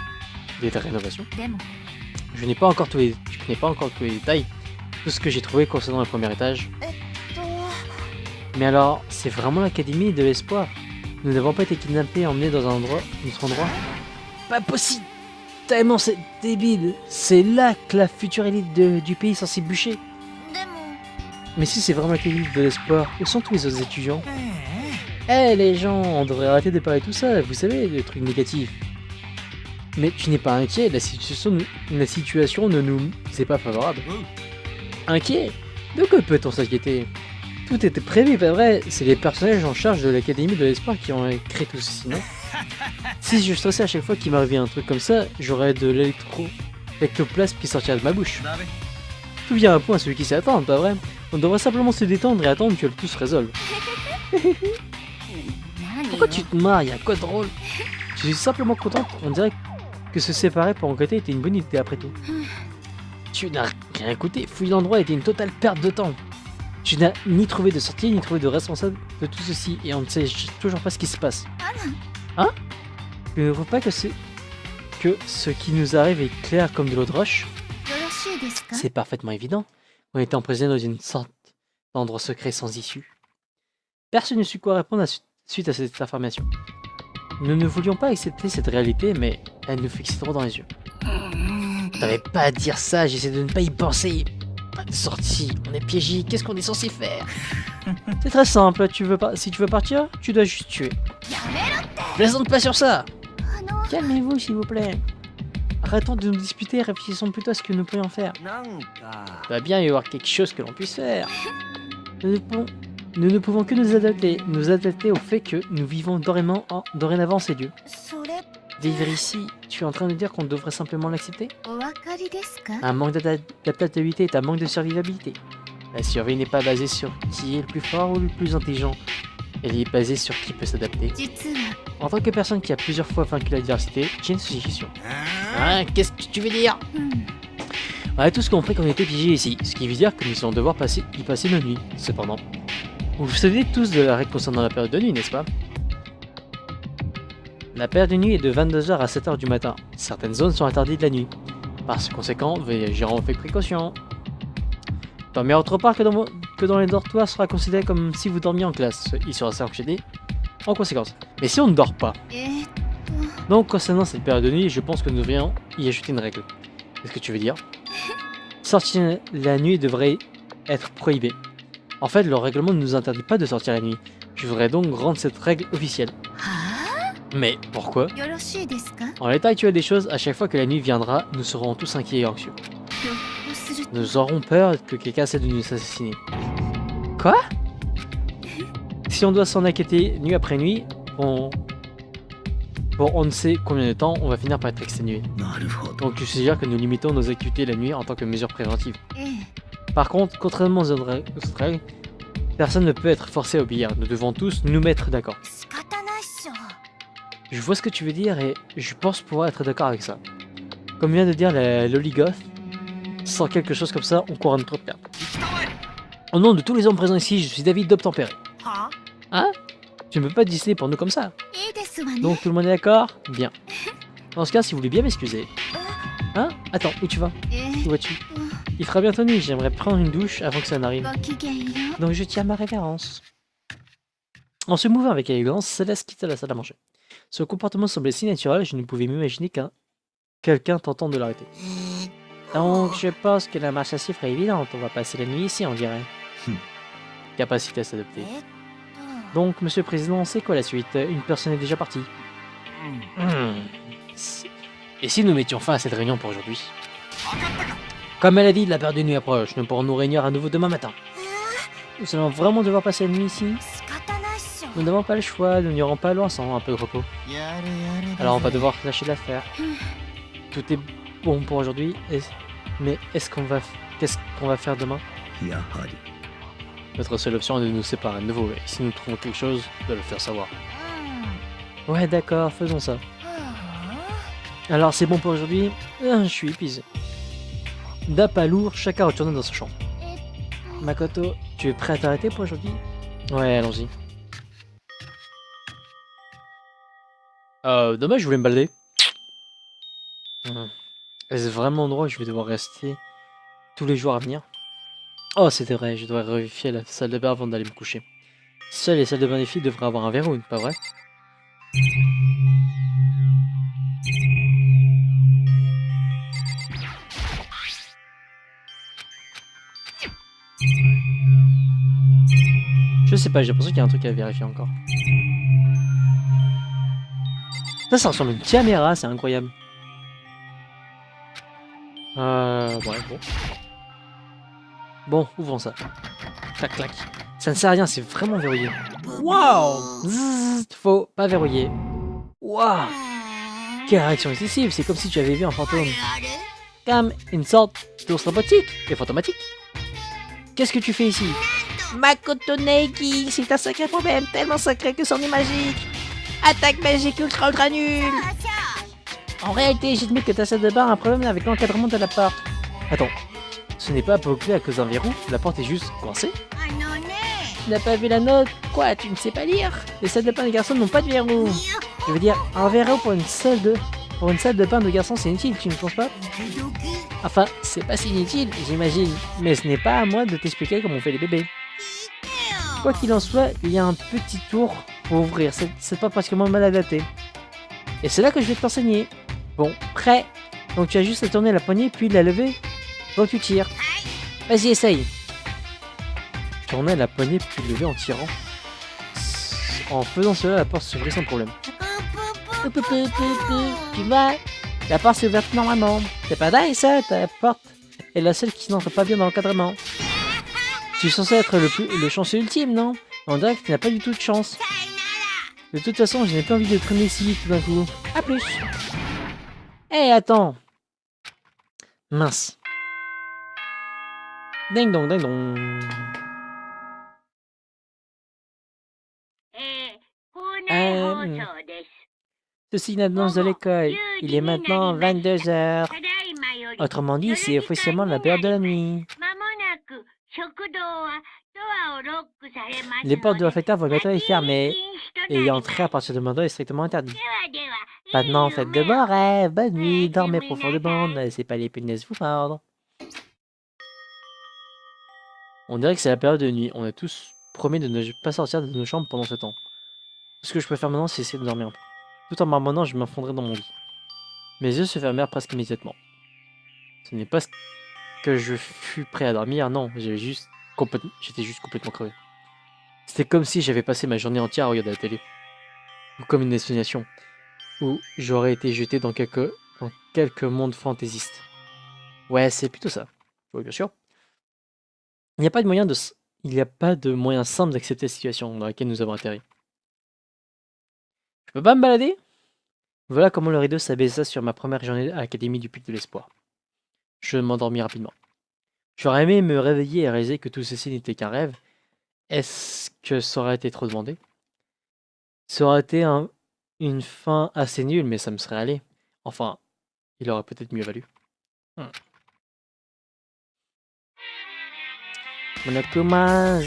Des rénovations? Je n'ai pas encore tous les détails. Tout ce que j'ai trouvé concernant le premier étage. Mais alors, c'est vraiment l'Académie de l'Espoir? Nous n'avons pas été kidnappés et emmenés dans un autre endroit? Pas possible! Tellement c'est débile! C'est là que la future élite du pays est censée bûcher. Mais si c'est vraiment l'Académie de l'Espoir, où sont tous les autres étudiants? Eh les gens, on devrait arrêter de parler de tout ça, vous savez, les trucs négatifs. Mais tu n'es pas inquiet, la situation ne nous est pas favorable. Inquiet? De quoi peut-on s'inquiéter? Tout était prévu, pas vrai? C'est les personnages en charge de l'Académie de l'Espoir qui ont créé tout ceci, non? Si je stressais à chaque fois qu'il m'arrivait un truc comme ça, j'aurais de l'ectoplasme qui sortirait de ma bouche. Tout vient à un point à celui qui s'y attend, pas vrai? On devrait simplement se détendre et attendre que le tout se résolve. Pourquoi tu te marres? Y'a quoi de drôle? Je suis simplement contente. On dirait que se séparer pour enquêter était une bonne idée après tout. Tu n'as rien écouté. Fouiller l'endroit était une totale perte de temps. Tu n'as ni trouvé de sortie, ni trouvé de responsable de tout ceci. Et on ne sait toujours pas ce qui se passe. Hein? Tu ne trouves pas que ce qui nous arrive est clair comme de l'eau de roche? C'est parfaitement évident. On était emprisonnés dans une sorte d'endroit secret sans issue. Personne ne sut quoi répondre suite à cette information. Nous ne voulions pas accepter cette réalité, mais elle nous fixait trop dans les yeux. T'avais pas à dire ça, j'essaie de ne pas y penser. Pas de sortie, on est piégé, qu'est-ce qu'on est censé faire? C'est très simple, si tu veux partir, tu dois juste tuer. Plaisante pas sur ça. Calmez-vous s'il vous plaît. Arrêtons de nous disputer et réfléchissons plutôt à ce que nous pourrions faire. Il va bien y avoir quelque chose que l'on puisse faire. Nous ne pouvons que nous adapter au fait que nous vivons dorénavant ces dieux. Vivre ici, tu es en train de dire qu'on devrait simplement l'accepter? Un manque d'adaptabilité est un manque de survivabilité. La survie n'est pas basée sur qui est le plus fort ou le plus intelligent. Elle est basée sur qui peut s'adapter. En tant que personne qui a plusieurs fois vaincu l'adversité, j'ai une suggestion. Hein, qu'est-ce que tu veux dire? On a tous compris qu'on était piégés ici, ce qui veut dire que nous allons devoir y passer nos nuits. Cependant, vous vous souvenez tous de la règle concernant la période de nuit, n'est-ce pas? La période de nuit est de 22h à 7h du matin. Certaines zones sont interdites la nuit. Par conséquent, veuillez agir avec précaution. Dormir autre part que dans les dortoirs sera considéré comme si vous dormiez en classe. Il sera sanctionné en conséquence. Mais si on ne dort pas? Donc concernant cette période de nuit, je pense que nous devrions y ajouter une règle. Qu'est-ce que tu veux dire? Sortir la nuit devrait être prohibé. En fait, le règlement ne nous interdit pas de sortir la nuit. Je voudrais donc rendre cette règle officielle. Mais pourquoi? En l'état actuel des choses, à chaque fois que la nuit viendra, nous serons tous inquiets et anxieux. Nous aurons peur que quelqu'un essaie de nous assassiner. Quoi? Si on doit s'en inquiéter nuit après nuit, pour on ne sait combien de temps, on va finir par être exténué. Donc je suggère que nous limitons nos activités la nuit en tant que mesure préventive. Par contre, contrairement aux autres règles, personne ne peut être forcé à obéir. Nous devons tous nous mettre d'accord. Je vois ce que tu veux dire et je pense pouvoir être d'accord avec ça. Comme vient de dire la Loligoth, sans quelque chose comme ça, on court trop de perte. Au nom de tous les hommes présents ici, je suis David d'Obtempéré. Hein? Tu ne peux pas décider pour nous comme ça. Donc tout le monde est d'accord? Bien. Dans ce cas, si vous voulez bien m'excuser. Hein? Attends, où tu vas? Où vas-tu? Il fera bientôt nuit, j'aimerais prendre une douche avant que ça n'arrive. Donc je tiens ma révérence. En se mouvant avec élégance, Céleste quitta la salle à manger. Ce comportement semblait si naturel, je ne pouvais m'imaginer qu'un quelqu'un tentant de l'arrêter. Donc je pense que la marche à suivre est évidente, on va passer la nuit ici, on dirait. Capacité à s'adapter. Donc, monsieur le président, c'est quoi la suite? Une personne est déjà partie. Et si nous mettions fin à cette réunion pour aujourd'hui? Comme elle a dit, la période de nuit approche, nous pourrons nous réunir à nouveau demain matin. Nous allons vraiment devoir passer la nuit ici? Nous n'avons pas le choix, nous n'irons pas loin sans un peu de repos. Alors on va devoir lâcher l'affaire. Tout est bon pour aujourd'hui, mais qu'est-ce qu'on va faire demain? Notre seule option est de nous séparer à nouveau, et si nous trouvons quelque chose, de le faire savoir. Ouais d'accord, faisons ça. Alors c'est bon pour aujourd'hui? Je suis épuisé. D'un pas lourd, chacun retourne dans son champ. Makoto, tu es prêt à t'arrêter pour aujourd'hui? Ouais, allons-y. Dommage, je voulais me balader. Est-ce vraiment l'endroit où je vais devoir rester tous les jours à venir? Oh, c'était vrai, je devrais vérifier la salle de bain avant d'aller me coucher. Seules les salles de bain des filles devraient avoir un verrou, pas vrai? Je sais pas, j'ai l'impression qu'il y a un truc à vérifier encore. Ça ressemble à une caméra, c'est incroyable. Ouais, bon. Bon, ouvrons ça. Clac, clac. Ça ne sert à rien, c'est vraiment verrouillé. Waouh! Faut pas verrouiller. Waouh! Quelle réaction excessive, c'est comme si tu avais vu un fantôme. Comme une sorte d'ours robotique et fantomatique. Qu'est-ce que tu fais ici? Makoto Neiki, c'est un sacré problème, tellement sacré que c'en est magique. Attaque magique ultra nulle. En réalité, j'admets que ta salle de bain a un problème avec l'encadrement de la porte. Attends, ce n'est pas bloqué à cause d'un verrou, la porte est juste coincée. Tu n'as pas vu la note? Quoi, tu ne sais pas lire? Les salles de bain des garçons n'ont pas de verrou. Je veux dire, un verrou pour une salle de bain de garçons, c'est inutile, tu ne penses pas? Enfin, c'est pas si inutile, j'imagine, mais ce n'est pas à moi de t'expliquer comment on fait les bébés. Quoi qu'il en soit, il y a un petit tour pour ouvrir, c'est pas particulièrement mal adapté. Et c'est là que je vais t'enseigner. Bon, prêt. Donc tu as juste à tourner la poignée puis la lever. Donc tu tires. Vas-y, essaye. Tourner la poignée puis lever en tirant. En faisant cela, la porte s'ouvrit sans problème. Tu vois, la porte s'est ouverte normalement. C'est pas dingue ça, ta porte est la seule qui n'entre pas bien dans l'encadrement. Tu es censé être le chanceux ultime, non? On dirait que tu n'as pas du tout de chance. De toute façon, je n'ai pas envie de traîner ici tout d'un coup. A plus. Hé, attends. Mince. Ding dong, ding dong. Ceci est une annonce de l'école. Il est maintenant 22 h. Autrement dit, c'est officiellement la période de la nuit. Les portes de réfectoire vont bientôt être fermées. Et y entrer à partir de maintenant est strictement interdit. Maintenant, faites de bons rêves, bonne nuit, dormez profondément, ne laissez pas les punaises vous mordre. On dirait que c'est la période de nuit. On a tous promis de ne pas sortir de nos chambres pendant ce temps. Ce que je peux faire maintenant, c'est essayer de dormir un peu. Tout en marmonnant, je m'enfoncerai dans mon lit. Mes yeux se fermèrent presque immédiatement. Ce n'est pas ce que je fus prêt à dormir, non, j'étais juste complètement crevé. C'était comme si j'avais passé ma journée entière à regarder la télé. Ou comme une destination. Où j'aurais été jeté dans quelques mondes fantaisistes. Ouais, c'est plutôt ça. Oui, bien sûr. Il n'y a pas de moyen simple d'accepter la situation dans laquelle nous avons atterri. Je peux pas me balader? Voilà comment le rideau s'abaissa sur ma première journée à l'Académie du Pic de l'Espoir. Je m'endormis rapidement. J'aurais aimé me réveiller et réaliser que tout ceci n'était qu'un rêve. Est-ce que ça aurait été trop demandé? Ça aurait été une fin assez nulle, mais ça me serait allé. Enfin, il aurait peut-être mieux valu. Monokuma.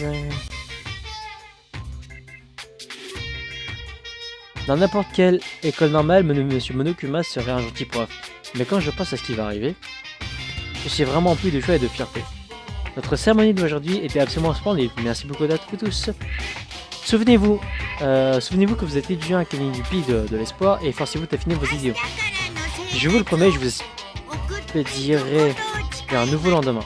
Dans n'importe quelle école normale, Monsieur Monokuma serait un gentil prof. Mais quand je pense à ce qui va arriver, je sais vraiment plus de joie et de fierté. Notre cérémonie d'aujourd'hui était absolument splendide. Merci beaucoup à vous tous. Souvenez-vous que vous êtes étudiant à l'Académie du Pic de l'Espoir et forcez-vous d'affiner vos idéaux. Je vous le promets, je vous expédierai vers un nouveau lendemain.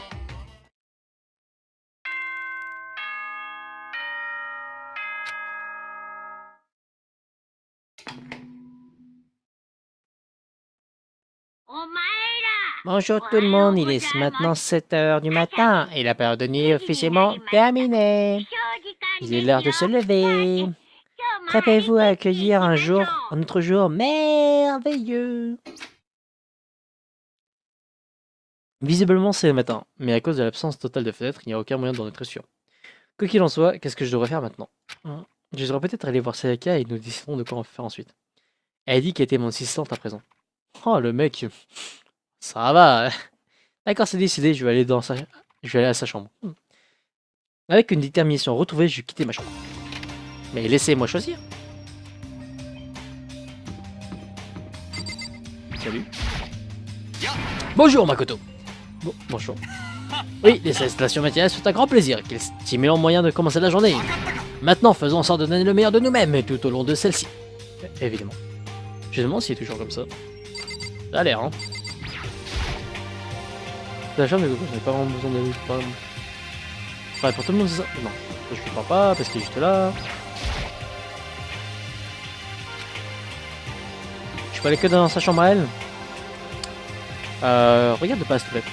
Bonjour tout le monde, il est maintenant 7 h du matin et la période de nuit est officiellement terminée. Il est l'heure de se lever. Préparez-vous à accueillir un autre jour merveilleux. Visiblement c'est le matin, mais à cause de l'absence totale de fenêtres, il n'y a aucun moyen d'en être sûr. Quoi qu'il en soit, qu'est-ce que je devrais faire maintenant? Je devrais peut-être aller voir Sayaka et nous déciderons de quoi on va faire ensuite. Elle dit qu'elle était mon assistante à présent. Oh le mec, ça va. D'accord, c'est décidé, je vais aller à sa chambre. Avec une détermination retrouvée, je quittais ma chambre. Mais laissez-moi choisir. Salut. Bonjour Makoto. Bonjour. Oui, les installations matinales sont un grand plaisir. Quel stimulant moyen de commencer la journée. Maintenant, faisons en sorte de donner le meilleur de nous-mêmes tout au long de celle-ci. Évidemment. Je me demande s'il est toujours comme ça. Ça a l'air, hein. La chambre, je n'ai pas vraiment besoin d'aller. Enfin, pour tout le monde, c'est ça. Non, je ne crois pas parce qu'il est juste là. Je peux aller que dans sa chambre à elle. Regarde pas, s'il te plaît.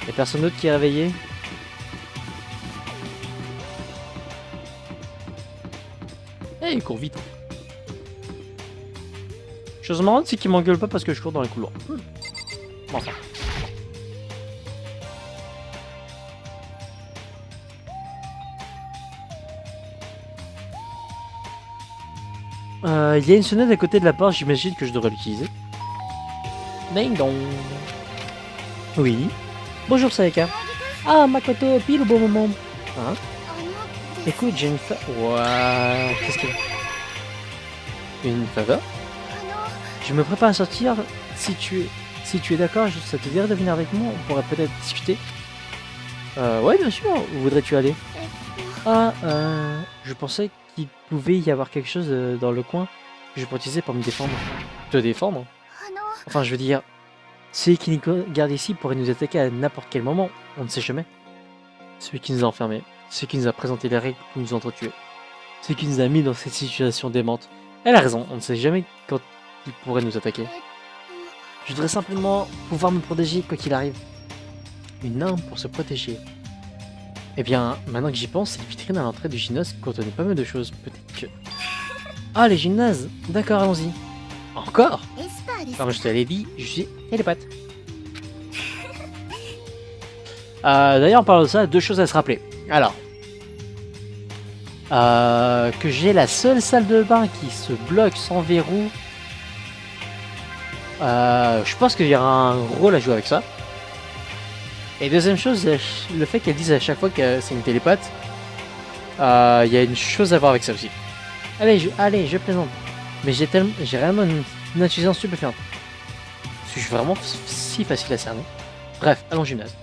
Y'a personne d'autre qui est réveillé. Eh, il court vite. Chose marrante, c'est qu'il m'engueule pas parce que je cours dans les couloirs. Enfin. Il y a une sonnette à côté de la porte, j'imagine que je devrais l'utiliser. Ding dong. Oui. Bonjour Sayaka. Ah, Makoto, pile au bon moment. Hein? Écoute, j'ai une Ouah, qu'est-ce qu'il y a? Une faveur? Je me prépare à sortir. Si tu es d'accord, ça te dirait de venir avec moi? On pourrait peut-être discuter. Ouais, bien sûr. Où voudrais-tu aller? Ah, je pensais qu'il pouvait y avoir quelque chose dans le coin que je pourrais utiliser pour me défendre. Te défendre? Enfin, je veux dire, celui qui nous garde ici pourrait nous attaquer à n'importe quel moment. On ne sait jamais. Celui qui nous a enfermés. Celui qui nous a présenté les règles pour nous entretuer. Celui qui nous a mis dans cette situation démente. Elle a raison, on ne sait jamais quand il pourrait nous attaquer. Je voudrais simplement pouvoir me protéger quoi qu'il arrive. Une arme pour se protéger. Eh bien, maintenant que j'y pense, cette vitrine à l'entrée du gymnase contenait pas mal de choses. Peut-être que... Ah, les gymnases! D'accord, allons-y. Encore? Comme je te l'ai dit, je suis télépathe. D'ailleurs, en parlant de ça, deux choses à se rappeler. Alors, que j'ai la seule salle de bain qui se bloque sans verrou. Je pense qu'il y aura un rôle à jouer avec ça. Et deuxième chose, le fait qu'elle dise à chaque fois que c'est une télépathe, il y a une chose à voir avec ça aussi. Allez, je plaisante. Mais j'ai réellement une intelligence stupéfiante. Suis-je vraiment si facile à cerner? Bref, allons au gymnase.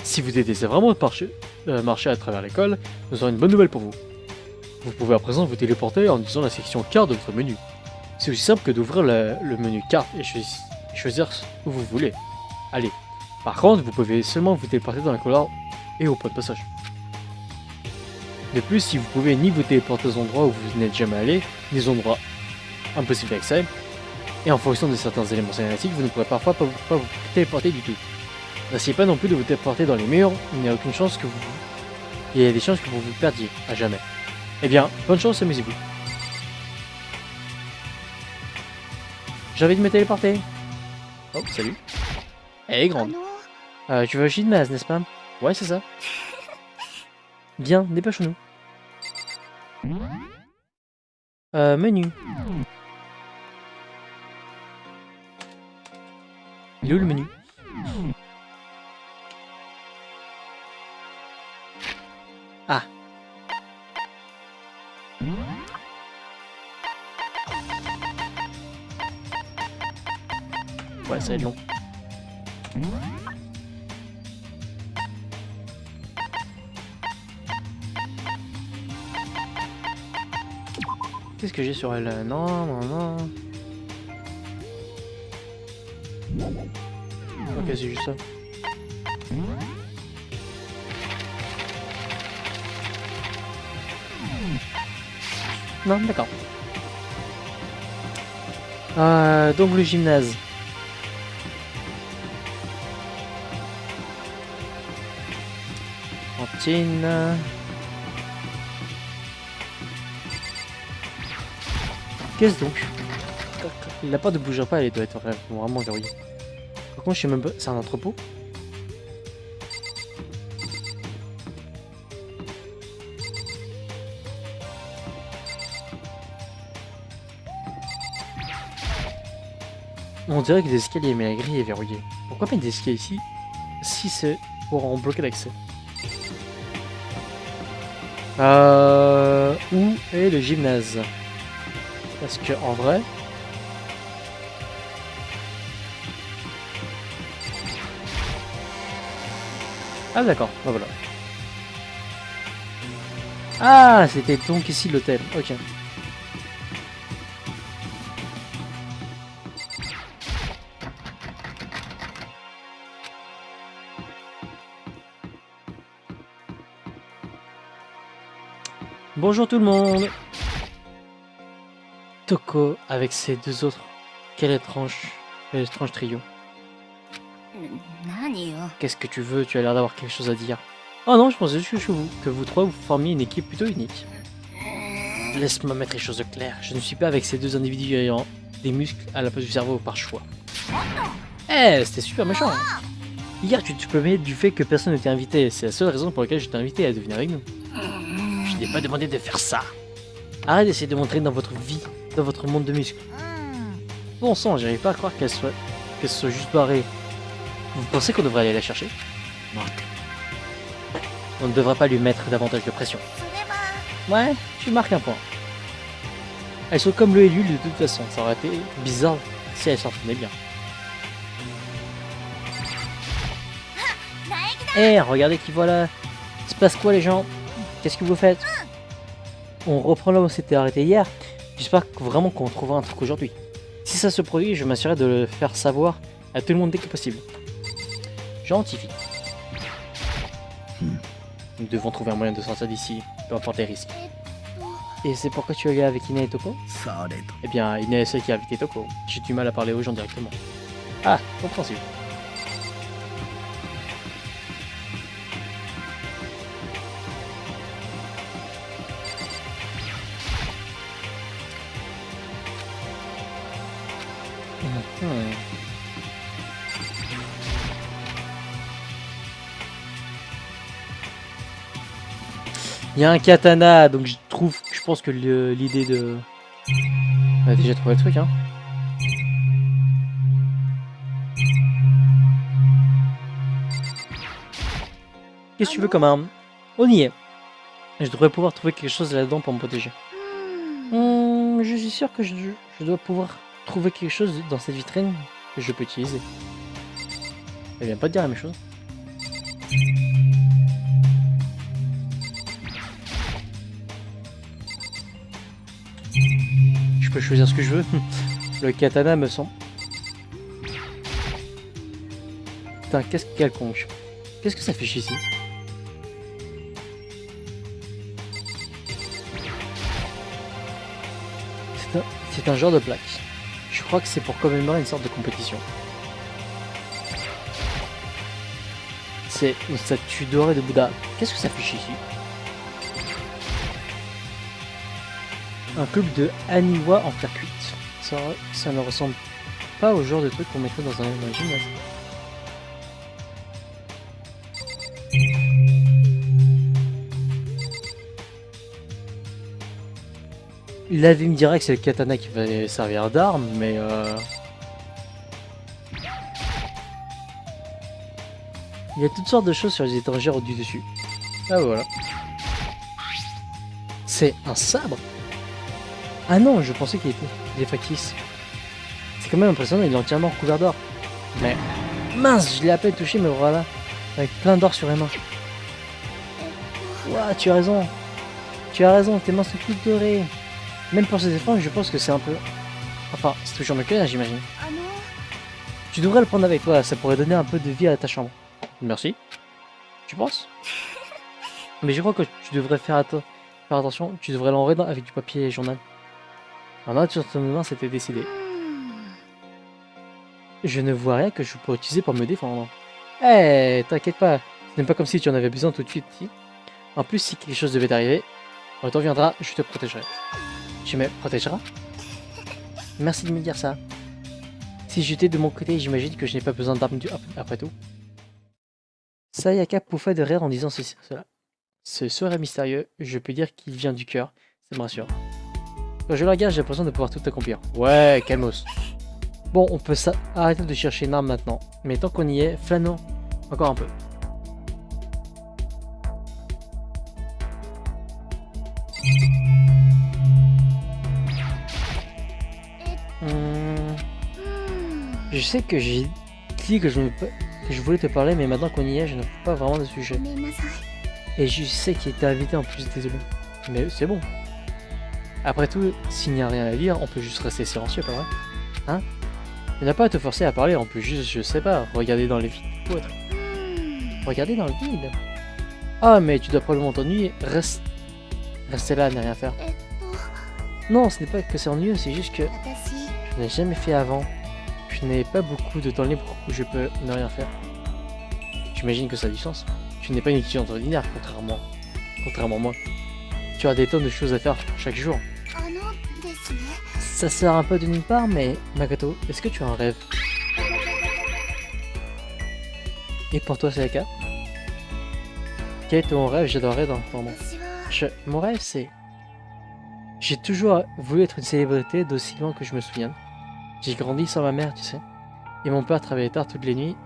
Si vous désirez vraiment marcher à travers l'école, nous aurons une bonne nouvelle pour vous. Vous pouvez à présent vous téléporter en utilisant la section carte de votre menu. C'est aussi simple que d'ouvrir le menu carte et choisir où vous voulez. Allez. Par contre, vous pouvez seulement vous téléporter dans les couloirs et au point de passage. De plus, si vous pouvez ni vous téléporter aux endroits où vous n'êtes jamais allé, ni aux endroits impossibles d'accès, et en fonction de certains éléments cinématiques, vous ne pourrez parfois pas vous téléporter du tout. N'essayez pas non plus de vous téléporter dans les murs, il n'y a aucune chance que vous... Il y a des chances que vous vous perdiez, à jamais. Eh bien, bonne chance, amusez-vous. J'ai envie de me téléporter. Oh, salut. Elle est grande. Tu veux au gymnase, n'est-ce pas? Ouais, c'est ça. Bien, dépêchons-nous. Menu. Il est où le menu? Ah. Ouais, ça va être long. Qu'est-ce que j'ai sur elle? Non. Ok, c'est juste ça. Non, d'accord. Donc le gymnase. Cantine. Qu'est-ce donc? La porte ne bougera pas, elle doit être vraiment verrouillée. Par contre, je sais même pas. C'est un entrepôt? On dirait que des escaliers, mais la grille est verrouillée. Pourquoi mettre des escaliers ici si c'est pour en bloquer l'accès? Où est le gymnase? Parce que en vrai... Ah d'accord, ben voilà. Ah, c'était donc ici l'hôtel, ok. Bonjour tout le monde. Toko avec ses deux autres. Quel étrange trio. Qu'est-ce que tu veux? Tu as l'air d'avoir quelque chose à dire. Oh non, je pensais juste que vous trois vous formiez une équipe plutôt unique. Laisse-moi mettre les choses claires. Je ne suis pas avec ces deux individus ayant des muscles à la place du cerveau par choix. Eh, c'était super méchant. Hier, tu te plaignais du fait que personne ne t'ait invité. C'est la seule raison pour laquelle je t'ai invité à devenir avec nous. Je n'ai pas demandé de faire ça. Arrête d'essayer de montrer dans votre vie, dans votre monde de muscles. Bon sang, j'arrive pas à croire qu'elle soit juste barrée. Vous pensez qu'on devrait aller la chercher? On ne devrait pas lui mettre davantage de pression. Ouais, tu marques un point. Elles sont comme le et l'huile de toute façon, ça aurait été bizarre si elles s'entendaient bien. Eh, regardez qui voilà. Il se passe quoi les gens? Qu'est-ce que vous faites? On reprend là où on s'était arrêté hier. J'espère vraiment qu'on trouvera un truc aujourd'hui. Si ça se produit, je m'assurerai de le faire savoir à tout le monde dès que possible. Gentil fille. Nous devons trouver un moyen de sortir d'ici, peu importe les risques. Et c'est pourquoi tu es allé avec Ina et Toko? Eh bien, Ina est celle qui a invité Toko. J'ai du mal à parler aux gens directement. Ah, compréhensible. Il y a un katana, donc je pense que l'idée de... On a déjà trouvé le truc, hein. Qu'est-ce que tu veux comme arme? On y est. Je devrais pouvoir trouver quelque chose là-dedans pour me protéger. Je suis sûr que je dois pouvoir trouver quelque chose dans cette vitrine que je peux utiliser. Elle vient pas de dire la même chose. Je peux choisir ce que je veux. Le katana me semble. Putain, qu'est-ce quelconque. Qu'est-ce que ça fait ici? C'est un genre de plaque. Je crois que c'est pour commémorer une sorte de compétition. C'est une statue dorée de Bouddha. Qu'est-ce que ça fait ici? Un club de Aniwa en terre cuite. Ça ne ressemble pas au genre de truc qu'on mettrait dans un gymnase. La vie me dirait que c'est le katana qui va servir d'arme, mais il y a toutes sortes de choses sur les étagères au dessus. Ah voilà. C'est un sabre? Ah non, je pensais qu'il était factice. C'est quand même impressionnant, il est entièrement recouvert d'or. Mais mince, je l'ai à peine touché, mais voilà. Avec plein d'or sur les mains. Ouah, tu as raison. Tu as raison, tes mains sont toutes dorées. Même pour ses défenses, je pense que c'est un peu... Enfin, c'est toujours mieux que rien, j'imagine. Tu devrais le prendre avec toi, ça pourrait donner un peu de vie à ta chambre. Merci. Tu penses? Mais je crois que tu devrais faire attention, tu devrais l'enrouler avec du papier journal. Alors là, sur ton main, c'était décidé. Je ne vois rien que je pourrais utiliser pour me défendre. Eh, t'inquiète pas, ce n'est pas comme si tu en avais besoin tout de suite. En plus, si quelque chose devait t'arriver, quand on viendra, je te protégerai. Tu me protégeras? Merci de me dire ça. Si j'étais de mon côté, j'imagine que je n'ai pas besoin d'armes après tout. Sayaka pouffa de rire en disant cela. Ce soir mystérieux, je peux dire qu'il vient du cœur, ça me rassure. Quand je le regarde, j'ai l'impression de pouvoir tout accomplir. Ouais, calmos. Bon, on peut arrêter de chercher une arme maintenant, mais tant qu'on y est, flânons encore un peu. Je sais que j'ai dit que je voulais te parler, mais maintenant qu'on y est, je ne trouve pas vraiment de sujet. Et je sais qu'il était invité en plus, désolé. Mais c'est bon. Après tout, s'il n'y a rien à dire, on peut juste rester silencieux, pas vrai? Hein? Il n'a pas à te forcer à parler, on peut juste, je sais pas, regarder dans les vides ou autre. Regarder dans le vide? Ah, mais tu dois probablement t'ennuyer. Rester là à ne rien faire. Non, ce n'est pas que c'est ennuyeux, c'est juste que je n'ai jamais fait avant. Je n'ai pas beaucoup de temps libre où je peux ne rien faire. J'imagine que ça a du sens. Tu n'es pas une étudiante ordinaire, contrairement à moi. Tu as des tonnes de choses à faire chaque jour. Ça sort un peu de nulle part, mais Makoto, est-ce que tu as un rêve? Et pour toi, Sayaka? Quel est ton rêve? J'adorerais d'entendre. Mon rêve, c'est... Je J'ai toujours voulu être une célébrité d'aussi loin que je me souvienne. J'ai grandi sans ma mère, tu sais. Et mon père travaillait tard toutes les nuits.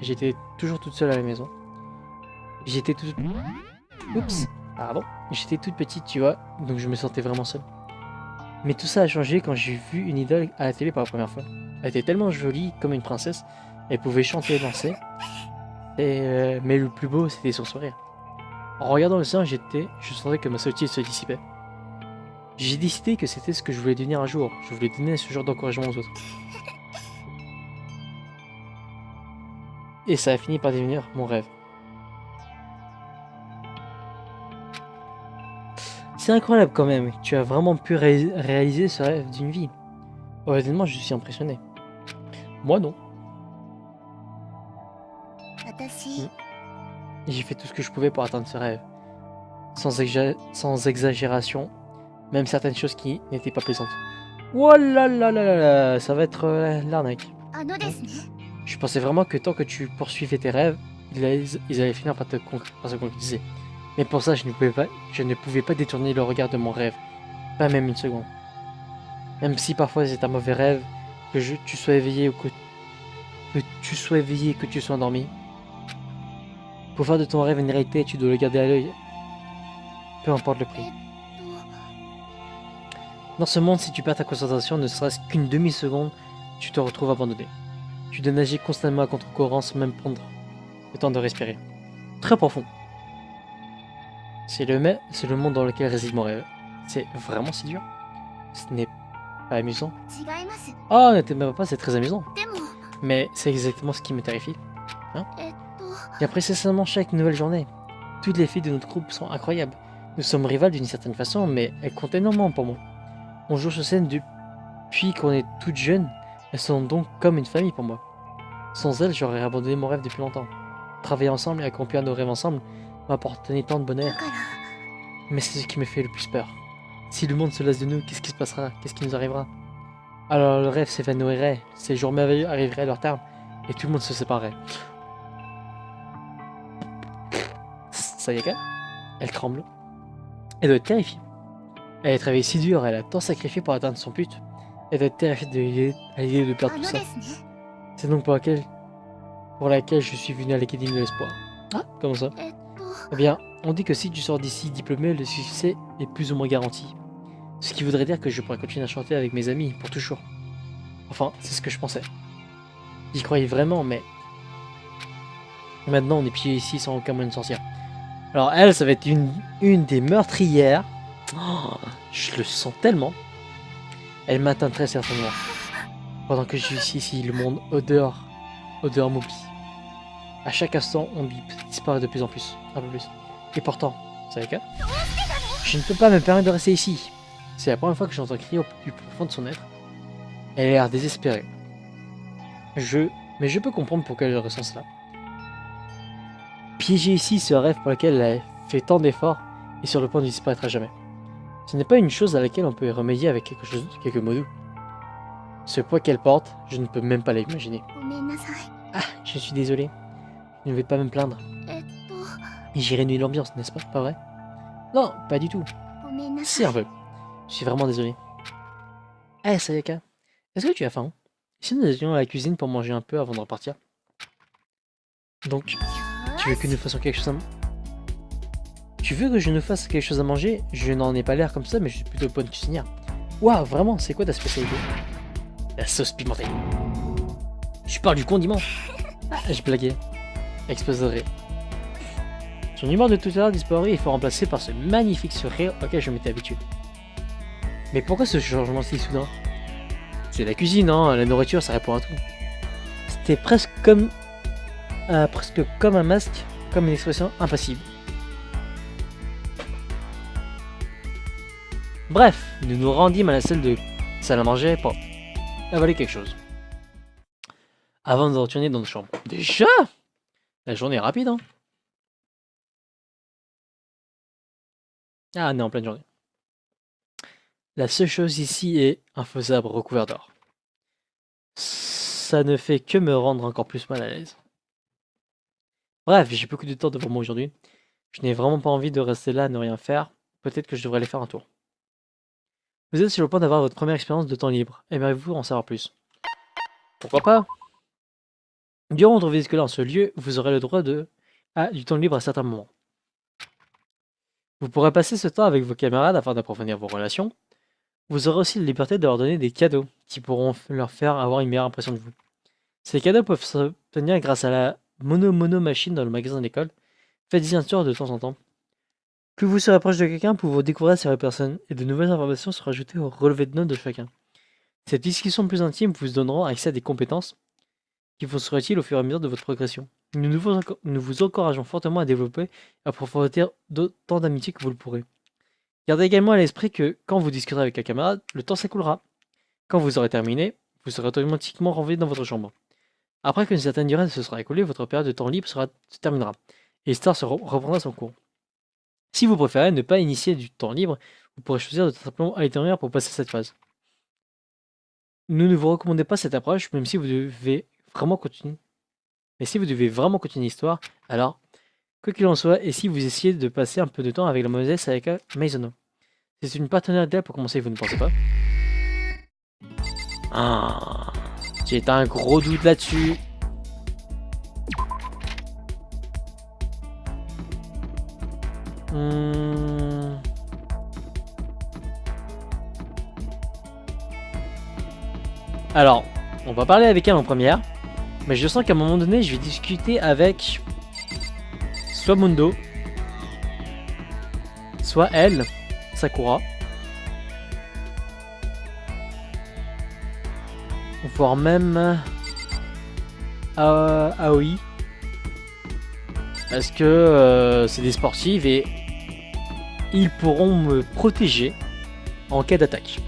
J'étais toujours toute seule à la maison. J'étais toute... Oups, pardon. J'étais toute petite, tu vois, donc je me sentais vraiment seule. Mais tout ça a changé quand j'ai vu une idole à la télé pour la première fois. Elle était tellement jolie, comme une princesse. Elle pouvait chanter et danser. Mais le plus beau, c'était son sourire. En regardant le sien, je sentais que ma solitude se dissipait. J'ai décidé que c'était ce que je voulais devenir un jour. Je voulais donner ce genre d'encouragement aux autres. Et ça a fini par devenir mon rêve. C'est incroyable quand même, tu as vraiment pu réaliser ce rêve d'une vie. Honnêtement, je suis impressionné. Moi non. J'ai fait tout ce que je pouvais pour atteindre ce rêve. Sans exagération, même certaines choses qui n'étaient pas plaisantes. Oh là là là là là, ça va être l'arnaque. Je pensais vraiment que tant que tu poursuivais tes rêves, ils allaient finir par se concrétiser. Mais pour ça, je ne pouvais pas détourner le regard de mon rêve. Pas même une seconde. Même si parfois c'est un mauvais rêve, tu sois éveillé ou que tu sois éveillé, que tu sois endormi. Pour faire de ton rêve une réalité, tu dois le garder à l'œil. Peu importe le prix. Dans ce monde, si tu perds ta concentration, ne serait-ce qu'une demi-seconde, tu te retrouves abandonné. Tu dois nager constamment à contre-courant sans même prendre le temps de respirer. Très profond. C'est le monde dans lequel réside mon rêve. C'est vraiment si dur. Ce n'est pas amusant. Oh, ne t'énerve pas, c'est très amusant. Mais c'est exactement ce qui me terrifie. Hein? J'apprécie seulement chaque nouvelle journée. Toutes les filles de notre groupe sont incroyables. Nous sommes rivales d'une certaine façon, mais elles comptent énormément pour moi. On joue sur scène depuis qu'on est toutes jeunes. Elles sont donc comme une famille pour moi. Sans elles, j'aurais abandonné mon rêve depuis longtemps. Travailler ensemble et accomplir nos rêves ensemble m'apporte tant de bonheur. Mais c'est ce qui me fait le plus peur. Si le monde se lasse de nous, qu'est-ce qui se passera? Qu'est-ce qui nous arrivera? Alors le rêve s'évanouirait, ces jours merveilleux arriveraient à leur terme, et tout le monde se séparerait. Ça y est, elle tremble. Elle doit être terrifiée. Elle a travaillé si dur, elle a tant sacrifié pour atteindre son but. Elle doit être terrifiée à l'idée de perdre tout ça. C'est donc pour laquelle je suis venu à l'Académie de l'Espoir. Ah, comment ça? Eh bien, on dit que si tu sors d'ici diplômé, le succès est plus ou moins garanti. Ce qui voudrait dire que je pourrais continuer à chanter avec mes amis pour toujours. Enfin, c'est ce que je pensais. J'y croyais vraiment, mais... Maintenant, on est pieds ici sans aucun moyen de sortir. Alors elle, ça va être une des meurtrières. Oh, je le sens tellement. Elle m'atteint très certainement. Pendant que je suis ici, le monde odeur m'oublie. À chaque instant, on disparaît de plus en plus, un peu plus. Et pourtant, vous savez quoi? Je ne peux pas me permettre de rester ici. C'est la première fois que j'entends crier au plus profond de son être. Elle a l'air désespérée. Mais je peux comprendre pourquoi elle ressent cela. Piéger ici ce rêve pour lequel elle a fait tant d'efforts est sur le point de disparaître à jamais. Ce n'est pas une chose à laquelle on peut remédier avec quelques mots doux. Ce poids qu'elle porte, je ne peux même pas l'imaginer. Ah, je suis désolé. Je ne vais pas me plaindre. J'ai réduit l'ambiance, n'est-ce pas vrai? Non, pas du tout. C'est un peu. Je suis vraiment désolé. Eh, Sayaka, est-ce que tu as faim? Si nous allions à la cuisine pour manger un peu avant de repartir. Donc, tu veux que nous fassions quelque chose à... Tu veux que je nous fasse quelque chose à manger? Je n'en ai pas l'air comme ça, mais je suis plutôt bonne cuisinière. Waouh, vraiment, c'est quoi ta spécialité? La sauce pimentée. Je parle du condiment. Ah, je blaguais. Exploserait. Son humour de tout à l'heure disparu et faut remplacer par ce magnifique sourire auquel je m'étais habitué. Mais pourquoi ce changement si soudain? C'est la cuisine, hein, la nourriture, ça répond à tout. C'était presque comme un masque, comme une expression impassible. Bref, nous nous rendîmes à la salle à manger pour avaler quelque chose. Avant de retourner dans nos chambres. Déjà? La journée est rapide, hein? Ah, on est en pleine journée. La seule chose ici est un faux arbre recouvert d'or. Ça ne fait que me rendre encore plus mal à l'aise. Bref, j'ai beaucoup de temps devant moi aujourd'hui. Je n'ai vraiment pas envie de rester là à ne rien faire. Peut-être que je devrais aller faire un tour. Vous êtes sur le point d'avoir votre première expérience de temps libre. Aimeriez-vous en savoir plus? Pourquoi pas? Durant votre visite en ce lieu, vous aurez le droit du temps libre à certains moments. Vous pourrez passer ce temps avec vos camarades afin d'approfondir vos relations. Vous aurez aussi la liberté de leur donner des cadeaux qui pourront leur faire avoir une meilleure impression de vous. Ces cadeaux peuvent s'obtenir grâce à la mono machine dans le magasin d'école. Faites-y un tour de temps en temps. Plus vous serez proche de quelqu'un, plus vous découvrirez sur la personne et de nouvelles informations seront ajoutées au relevé de notes de chacun. Cette discussion plus intime vous donneront accès à des compétences qui vous seront utiles au fur et à mesure de votre progression. Nous vous encourageons fortement à développer et à approfondir d'autant d'amitié que vous le pourrez. Gardez également à l'esprit que quand vous discuterez avec un camarade, le temps s'écoulera. Quand vous aurez terminé, vous serez automatiquement renvoyé dans votre chambre. Après qu'une certaine durée se sera écoulée, votre période de temps libre se terminera et l'histoire reprendra son cours. Si vous préférez ne pas initier du temps libre, vous pourrez choisir de simplement aller dormir pour passer cette phase. Nous ne vous recommandons pas cette approche, même si vous devez vraiment continuer. Mais si vous devez vraiment continuer l'histoire, alors, quoi qu'il en soit, et si vous essayez de passer un peu de temps avec la mademoiselle Sayaka Maizono. C'est une partenaire idéale pour commencer, vous ne pensez pas? Ah, j'ai un gros doute là-dessus. Alors, on va parler avec elle en première, mais je sens qu'à un moment donné, je vais discuter avec soit Mundo, soit elle, Sakura, voire même Aoi, parce que c'est des sportives et ils pourront me protéger en cas d'attaque,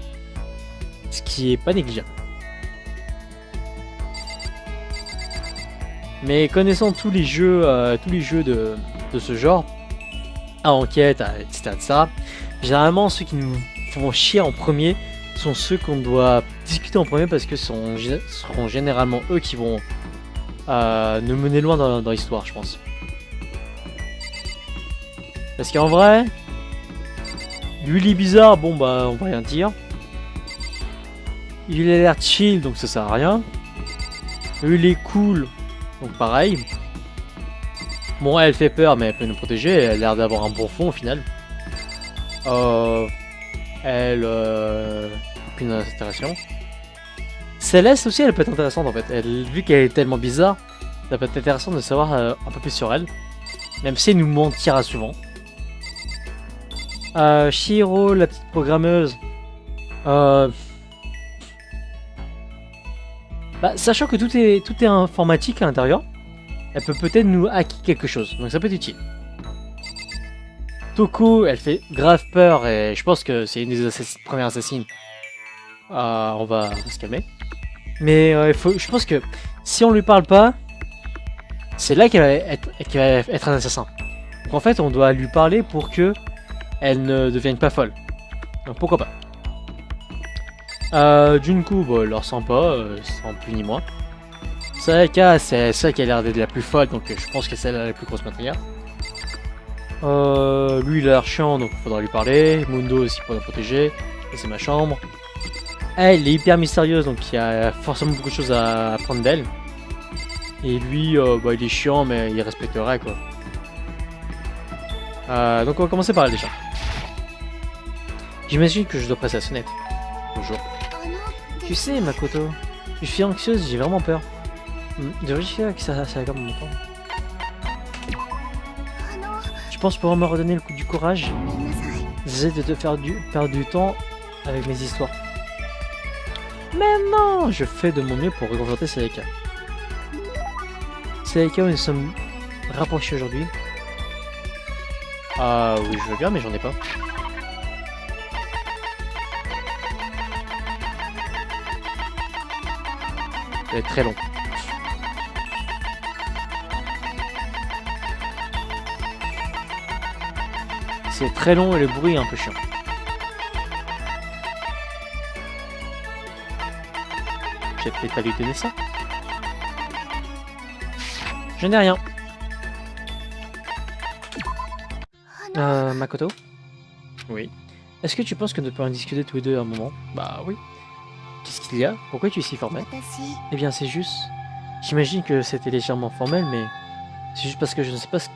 ce qui est pas négligeable. Mais connaissant tous les jeux de ce genre, à enquête, etc., généralement ceux qui nous font chier en premier sont ceux qu'on doit discuter en premier parce que ce seront généralement eux qui vont nous mener loin dans l'histoire, je pense. Parce qu'en vrai, lui il est bizarre, bon bah on va rien dire. Il a l'air chill, donc ça sert à rien. Lui il est cool. Donc pareil. Bon, elle fait peur, mais elle peut nous protéger. Elle a l'air d'avoir un bon fond au final. Aucune interaction. Céleste aussi, elle peut être intéressante en fait. Vu qu'elle est tellement bizarre, ça peut être intéressant de savoir un peu plus sur elle. Même si elle nous mentira souvent. Shiro, la petite programmeuse. Sachant que tout est informatique à l'intérieur, elle peut peut-être nous hacker quelque chose, donc ça peut être utile. Toko, elle fait grave peur et je pense que c'est une des premières assassines. On va se calmer. Mais je pense que si on lui parle pas, c'est là qu'elle va être un assassin. Donc en fait, on doit lui parler pour que elle ne devienne pas folle. Donc pourquoi pas. Junko, bon, elle leur sent pas, sans plus ni moins. Sayaka, c'est celle qui a l'air d'être la plus folle, donc je pense que c'est elle la plus grosse matriarche. Lui il a l'air chiant, donc il faudra lui parler. Mundo aussi pour la protéger. Ça c'est ma chambre. Elle est hyper mystérieuse, donc il y a forcément beaucoup de choses à apprendre d'elle. Et lui, il est chiant, mais il respecterait quoi. Donc on va commencer par elle déjà. J'imagine que je dois presser la sonnette. Bonjour. Tu sais, Makoto, je suis anxieuse, j'ai vraiment peur. De réussir que ça va comme mon temps. Je pense pouvoir me redonner le coup du courage. J'essaie de te faire perdre du temps avec mes histoires. Mais non, je fais de mon mieux pour réconforter Sayaka. Sayaka, nous sommes rapprochés aujourd'hui. Ah oui, je veux bien, mais j'en ai pas. Ça va être très long. C'est très long et le bruit est un peu chiant. J'ai peut-être pas lui donner ça. Je n'ai rien. Makoto? Oui. Est-ce que tu penses que nous pourrions discuter tous les deux à un moment? Bah oui. Qu'est-ce qu'il y a? Pourquoi tu es si formel? Eh bien, c'est juste... J'imagine que c'était légèrement formel, mais... C'est juste parce que je ne sais pas ce...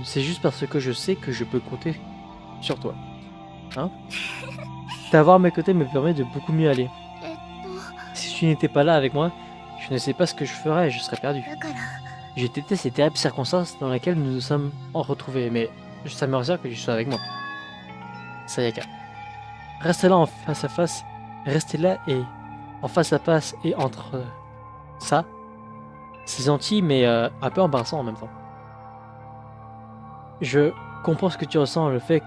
C'est juste parce que je sais que je peux compter sur toi. Hein? T'avoir à mes côtés me permet de beaucoup mieux aller. Si tu n'étais pas là avec moi, je ne sais pas ce que je ferais, je serais perdu. Je déteste ces terribles circonstances dans lesquelles nous nous sommes retrouvés, mais ça me rassure que tu sois avec moi. Sayaka. Restez là en face à face. Restez là et en face à face et entre ça. C'est gentil, mais un peu embarrassant en même temps. Je comprends ce que tu ressens, le fait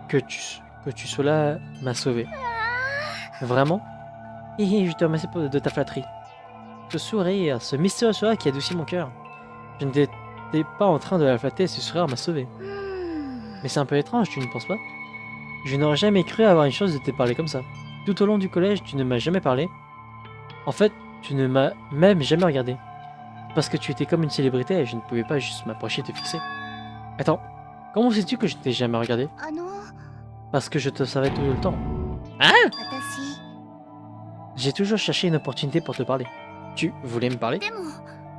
que tu sois là m'a sauvé. Vraiment? Hihi, je te remercie de ta flatterie. Ce sourire, ce mystérieux sourire qui adoucit mon cœur. Je n'étais pas en train de la flatter, ce sourire m'a sauvé. Mais c'est un peu étrange, tu ne penses pas? Je n'aurais jamais cru avoir une chance de te parler comme ça. Tout au long du collège, tu ne m'as jamais parlé. En fait, tu ne m'as même jamais regardé. Parce que tu étais comme une célébrité et je ne pouvais pas juste m'approcher et te fixer. Attends, comment sais-tu que je ne t'ai jamais regardé? Parce que je te savais tout le temps. Hein? J'ai toujours cherché une opportunité pour te parler. Tu voulais me parler?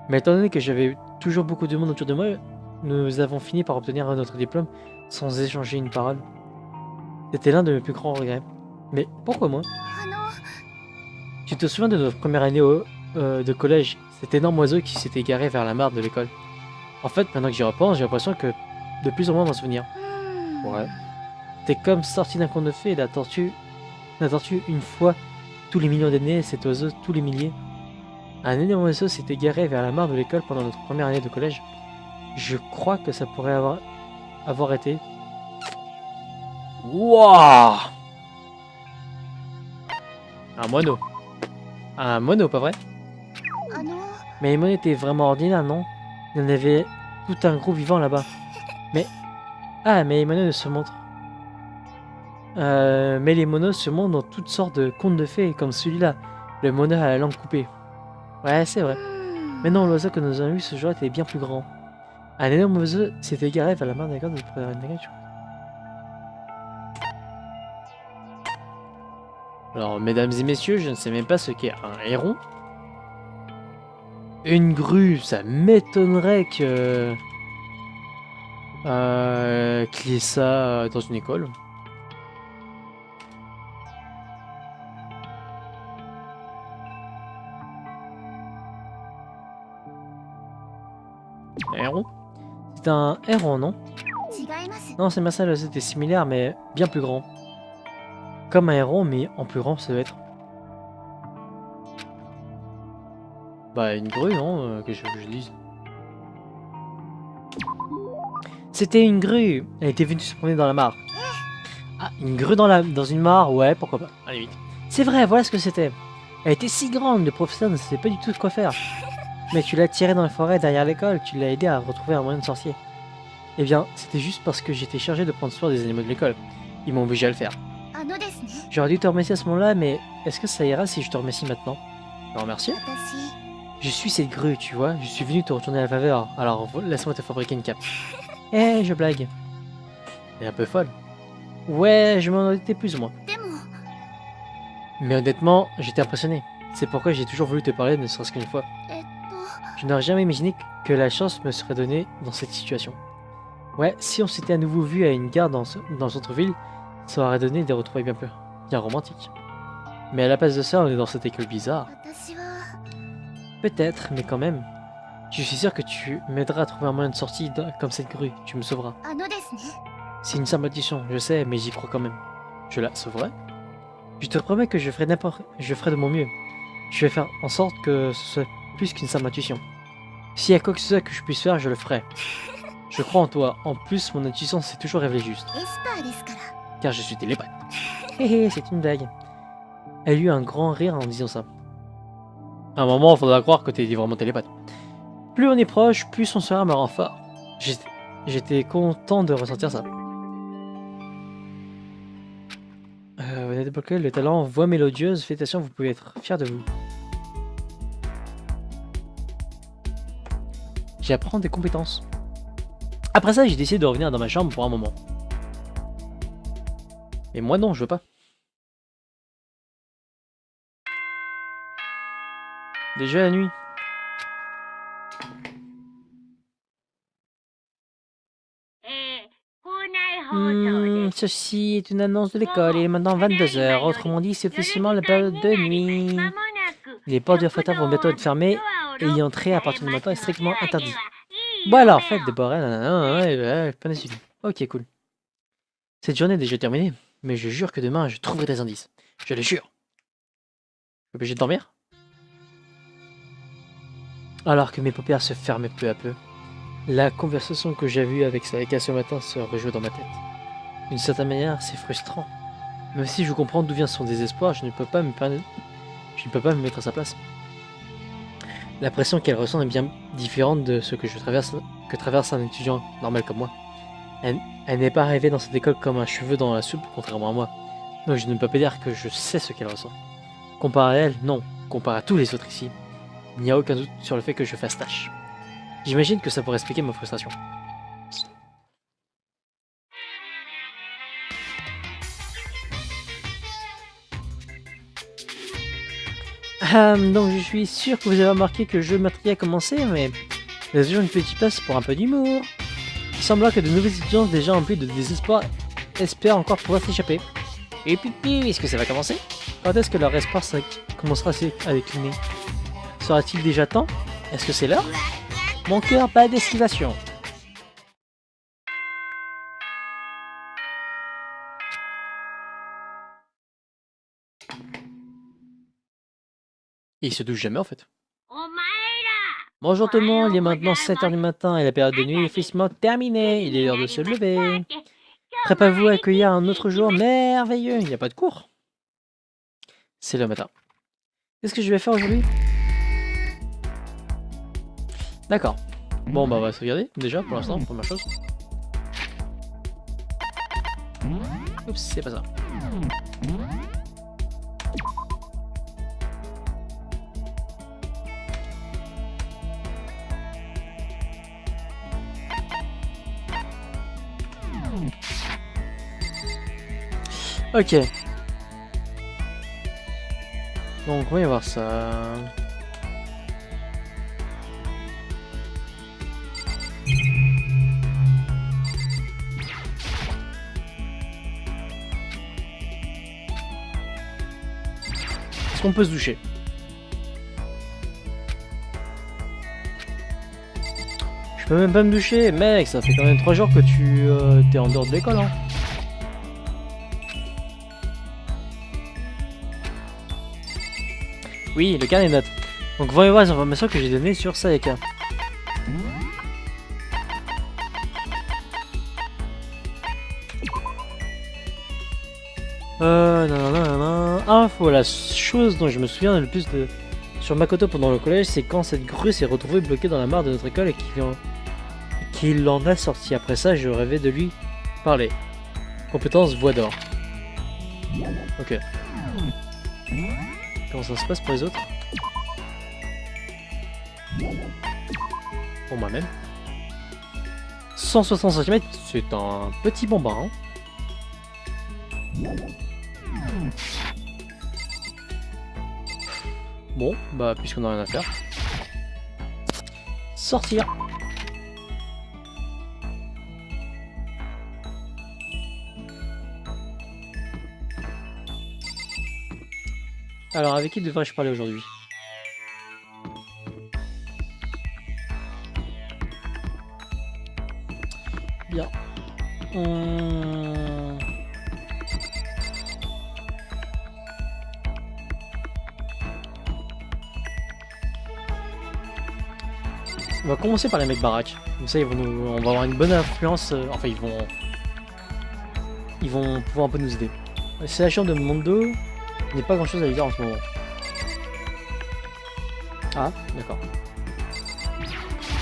Mais étant donné que j'avais toujours beaucoup de monde autour de moi, nous avons fini par obtenir notre diplôme sans échanger une parole. C'était l'un de mes plus grands regrets. Mais pourquoi moi? Tu te souviens de notre première année de collège, cet énorme oiseau qui s'était égaré vers la mare de l'école? En fait, maintenant que j'y repense, j'ai l'impression que de plus en moins m'en souvenir. Ouais. T'es comme sorti d'un conte de fées, la tortue, une fois tous les millions d'années, cet oiseau tous les milliers. Un énorme oiseau s'est égaré vers la mare de l'école pendant notre première année de collège. Je crois que ça pourrait avoir été... Wouah! Un moineau. Un moineau, pas vrai? Mais les moineaux étaient vraiment ordinaires, non? Il y en avait tout un groupe vivant là-bas. Mais... Ah, mais les moineaux se montrent. Mais les moineaux se montrent dans toutes sortes de contes de fées, comme celui-là. Le moineau à la langue coupée. Ouais, c'est vrai. Mais non, l'oiseau que nous avons vu ce jour était bien plus grand. Un énorme oiseau s'est égaré vers la mare de l'école de la nature. Alors, mesdames et messieurs, je ne sais même pas ce qu'est un héron. Une grue, ça m'étonnerait que... qu'il y ait ça dans une école. Un héron? C'est un héron, non? Non, c'est pas ça, c'était similaire, mais bien plus grand. Comme un héron, mais en plus grand, ça doit être. Bah, une grue, non? Que je dise. C'était une grue. Elle était venue se promener dans la mare. Ah, une grue dans une mare? Ouais, pourquoi pas. Allez, vite. C'est vrai, voilà ce que c'était. Elle était si grande, le professeur ne savait pas du tout quoi faire. Mais tu l'as tirée dans la forêt derrière l'école, tu l'as aidé à retrouver un moyen de sorcier. Eh bien, c'était juste parce que j'étais chargé de prendre soin des animaux de l'école. Ils m'ont obligé à le faire. J'aurais dû te remercier à ce moment-là, mais est-ce que ça ira si je te remercie maintenant? Me remercier? Je suis cette grue, tu vois, je suis venu te retourner la faveur, alors laisse-moi te fabriquer une cape. Eh, je blague. Elle est un peu folle. Ouais, je m'en étais plus ou moins. Mais honnêtement, j'étais impressionné. C'est pourquoi j'ai toujours voulu te parler, ne serait-ce qu'une fois. Je n'aurais jamais imaginé que la chance me serait donnée dans cette situation. Ouais, si on s'était à nouveau vu à une gare dans le centre-ville, ça aurait donné des retrouvailles bien romantiques. Mais à la place de ça, on est dans cette école bizarre. Peut-être, mais quand même. Je suis sûr que tu m'aideras à trouver un moyen de sortie comme cette grue, tu me sauveras. C'est une simple addition, je sais, mais j'y crois quand même. Je la sauverai? Je te promets que je ferai de mon mieux. Je vais faire en sorte que ce soit plus qu'une simple intuition. S'il y a quoi que ce soit que je puisse faire, je le ferai. Je crois en toi. En plus, mon intuition s'est toujours révélée juste. Car je suis télépathe. Hé hé, c'est une blague. Elle eut un grand rire en disant ça. À un moment, il faudra croire que tu es vraiment télépathe. Plus on est proche, plus son sourire me rend fort. J'étais content de ressentir ça. Vous avez débloqué le talent voix mélodieuse. Félicitations, vous pouvez être fiers de vous. J'apprends des compétences. Après ça, j'ai décidé de revenir dans ma chambre pour un moment. Et moi non, je veux pas. Déjà la nuit. Ceci est une annonce de l'école. Il est maintenant 22h. Autrement dit, c'est officiellement la période de nuit. Les portes du réfectoire vont bientôt être fermées et y entrer à partir du matin est strictement interdit. Bon alors, faites des borelles, pas déçu. Ok, cool. Cette journée est déjà terminée, mais je jure que demain je trouverai des indices. Je le jure. Je suis obligé de dormir? Alors que mes paupières se fermaient peu à peu, la conversation que j'ai eue avec Sayaka ce matin se rejoue dans ma tête. D'une certaine manière, c'est frustrant. Même si je comprends d'où vient son désespoir, je ne peux pas me mettre à sa place. La pression qu'elle ressent est bien différente de ce que traverse un étudiant normal comme moi. Elle n'est pas arrivée dans cette école comme un cheveu dans la soupe, contrairement à moi. Donc je ne peux pas dire que je sais ce qu'elle ressent. Comparé à elle, non. Comparé à tous les autres ici, il n'y a aucun doute sur le fait que je fasse tâche. J'imagine que ça pourrait expliquer ma frustration. Donc je suis sûr que vous avez remarqué que le jeu meurtrier a commencé, mais il y a toujours une petite place pour un peu d'humour. Il semblerait que de nouveaux étudiants déjà emplis de désespoir espèrent encore pouvoir s'échapper. Et puis, est-ce que ça va commencer? Quand est-ce que leur espoir commencera à décliner? Sera-t-il déjà temps? Est-ce que c'est l'heure? Mon cœur bat d'esquivation. Il se douche jamais en fait. Bonjour tout le monde, il est maintenant 7h du matin et la période de nuit est officiellement terminée. Il est l'heure de se lever. Préparez-vous à accueillir un autre jour merveilleux. Il n'y a pas de cours. C'est le matin. Qu'est-ce que je vais faire aujourd'hui? D'accord. Bon bah on va se regarder déjà pour l'instant, première chose. Oups, c'est pas ça. Ok. Donc on va y voir ça. Est-ce qu'on peut se doucher? Je peux même pas me doucher, mec, ça fait quand même 3 jours que tu t'es en dehors de l'école, hein. Oui, le carnet de notes. Donc voyons voir les informations que j'ai données sur Sayaka. Info, la chose dont je me souviens le plus sur Makoto pendant le collège, c'est quand cette grue s'est retrouvée bloquée dans la mare de notre école et qu'il en a sorti. Après ça, je rêvais de lui parler. Compétence voix d'or. Ok. Comment ça se passe pour les autres? Pour moi-même. 160 cm, c'est un petit bombard. Hein. Bon, bah puisqu'on n'a rien à faire. Sortir. Alors, avec qui devrais-je parler aujourd'hui? Bien. On va commencer par les mecs baraques. Comme ça, on va avoir une bonne influence. Enfin, ils vont pouvoir un peu nous aider. C'est la chambre de Mondo. Il n'y a pas grand chose à lui dire en ce moment. Ah, d'accord.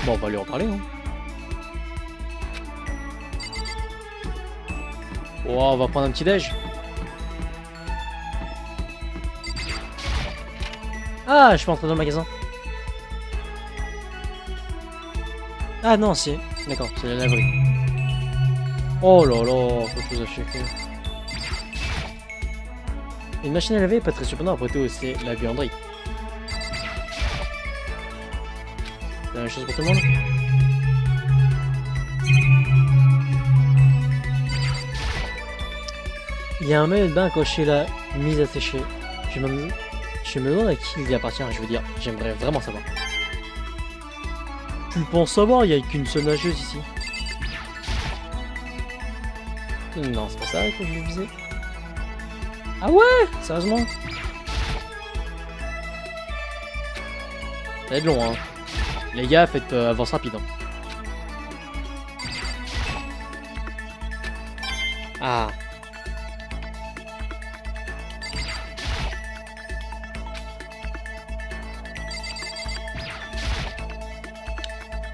Bon, on va lui en parler. Hein. Oh, on va prendre un petit déj. Ah, je peux entrer dans le magasin. Ah non, c'est... D'accord, c'est la laverie. Oh là là, quelque chose à checker. Une machine à laver est pas très surprenant après tout, c'est la buanderie. C'est la même chose pour tout le monde. Il y a un maillot de bain accroché là, mise à sécher. Je me demande à qui il appartient, je veux dire, j'aimerais vraiment savoir. Tu le penses savoir, il n'y a qu'une seule nageuse ici. Non, c'est pas ça que je visais. Ah ouais, sérieusement? Ça va être long, hein. Les gars, faites avance rapide. Hein. Ah.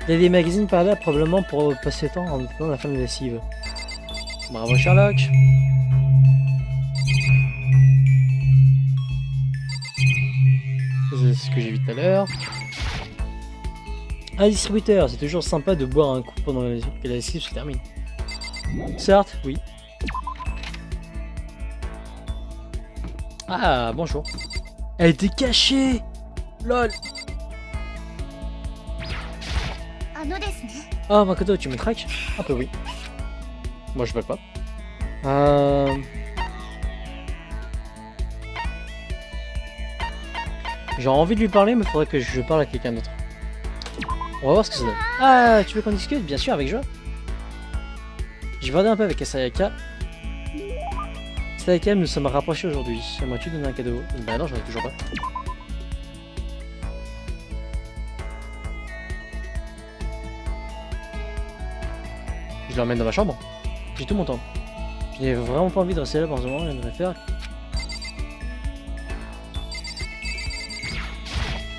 Il y a des magazines par là, probablement pour passer le temps en attendant la fin de la lessive. Bravo Sherlock. C'est ce que j'ai vu tout à l'heure. Un distributeur, c'est toujours sympa de boire un coup pendant que la lessive se termine. Certes, oui. Ah, bonjour. Elle était cachée. Lol. Ah, Makoto, tu me traques? Un peu oui. Moi, je veux pas. J'ai envie de lui parler, mais faudrait que je parle à quelqu'un d'autre. On va voir ce que ça donne. Ah, tu veux qu'on discute? Bien sûr, avec joie. J'ai regardé un peu avec Sayaka. C'est avec elle nous sommes rapprochés aujourd'hui. Aimerais-tu donner un cadeau? Bah non, j'en ai toujours pas. Je l'emmène dans ma chambre. J'ai tout mon temps. Je n'ai vraiment pas envie de rester là pendant ce moment, j'aimerais faire.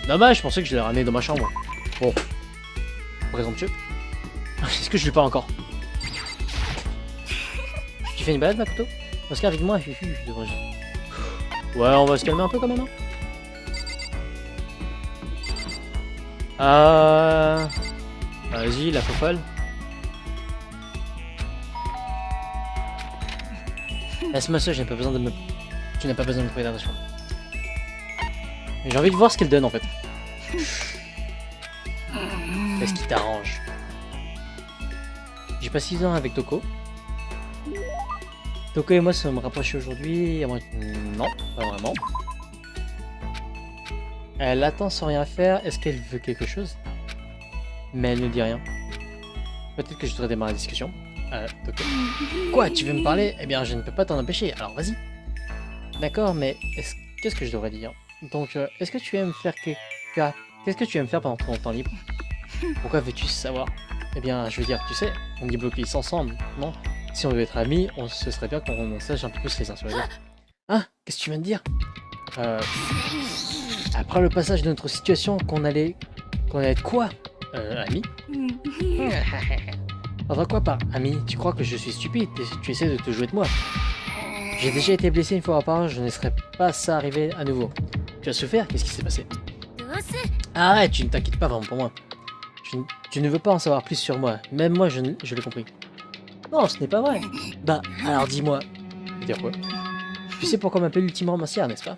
Dommage, je pensais que je l'ai ramené dans ma chambre. Bon. Présomptueux. Est-ce que je l'ai pas encore? Tu fais une balade, Makoto? Oscar, avec moi, devrais-je. Ouais, on va se calmer un peu quand même. Hein. Vas-y, la fofolle. Laisse-moi ça, je n'ai pas besoin de me... Tu n'as pas besoin de me prêter attention. J'ai envie de voir ce qu'elle donne en fait. Qu'est-ce qui t'arrange? J'ai passé 6 ans avec Toko. Toko et moi sommes rapprochés aujourd'hui. Non, pas vraiment. Elle attend sans rien faire. Est-ce qu'elle veut quelque chose? Mais elle ne dit rien. Peut-être que je devrais démarrer la discussion. Toko. Quoi, tu veux me parler? Eh bien, je ne peux pas t'en empêcher, alors vas-y. D'accord, mais qu'est-ce que je devrais dire? Donc, est-ce que tu aimes faire qu'est-ce que tu aimes faire pendant ton temps libre? Pourquoi veux-tu savoir? Eh bien, je veux dire, tu sais, on est bloqués ensemble, non? Si on veut être amis, ce serait bien qu'on en sache un peu plus les uns sur les autres. Hein? Qu'est-ce que tu viens de dire? Après le passage de notre situation, qu'on allait être quoi? Amis? Enfin quoi par ami? Tu crois que je suis stupide? Tu essaies de te jouer de moi. J'ai déjà été blessé une fois auparavant, je ne laisserai pas ça arriver à nouveau. Tu as souffert? Qu'est-ce qui s'est passé? Arrête, tu ne t'inquiètes pas vraiment pour moi. Tu ne veux pas en savoir plus sur moi. Même moi, je l'ai compris. Non, ce n'est pas vrai. Bah, alors dis-moi. Dire quoi? Tu sais pourquoi m'appeler l'ultime romancière, n'est-ce pas?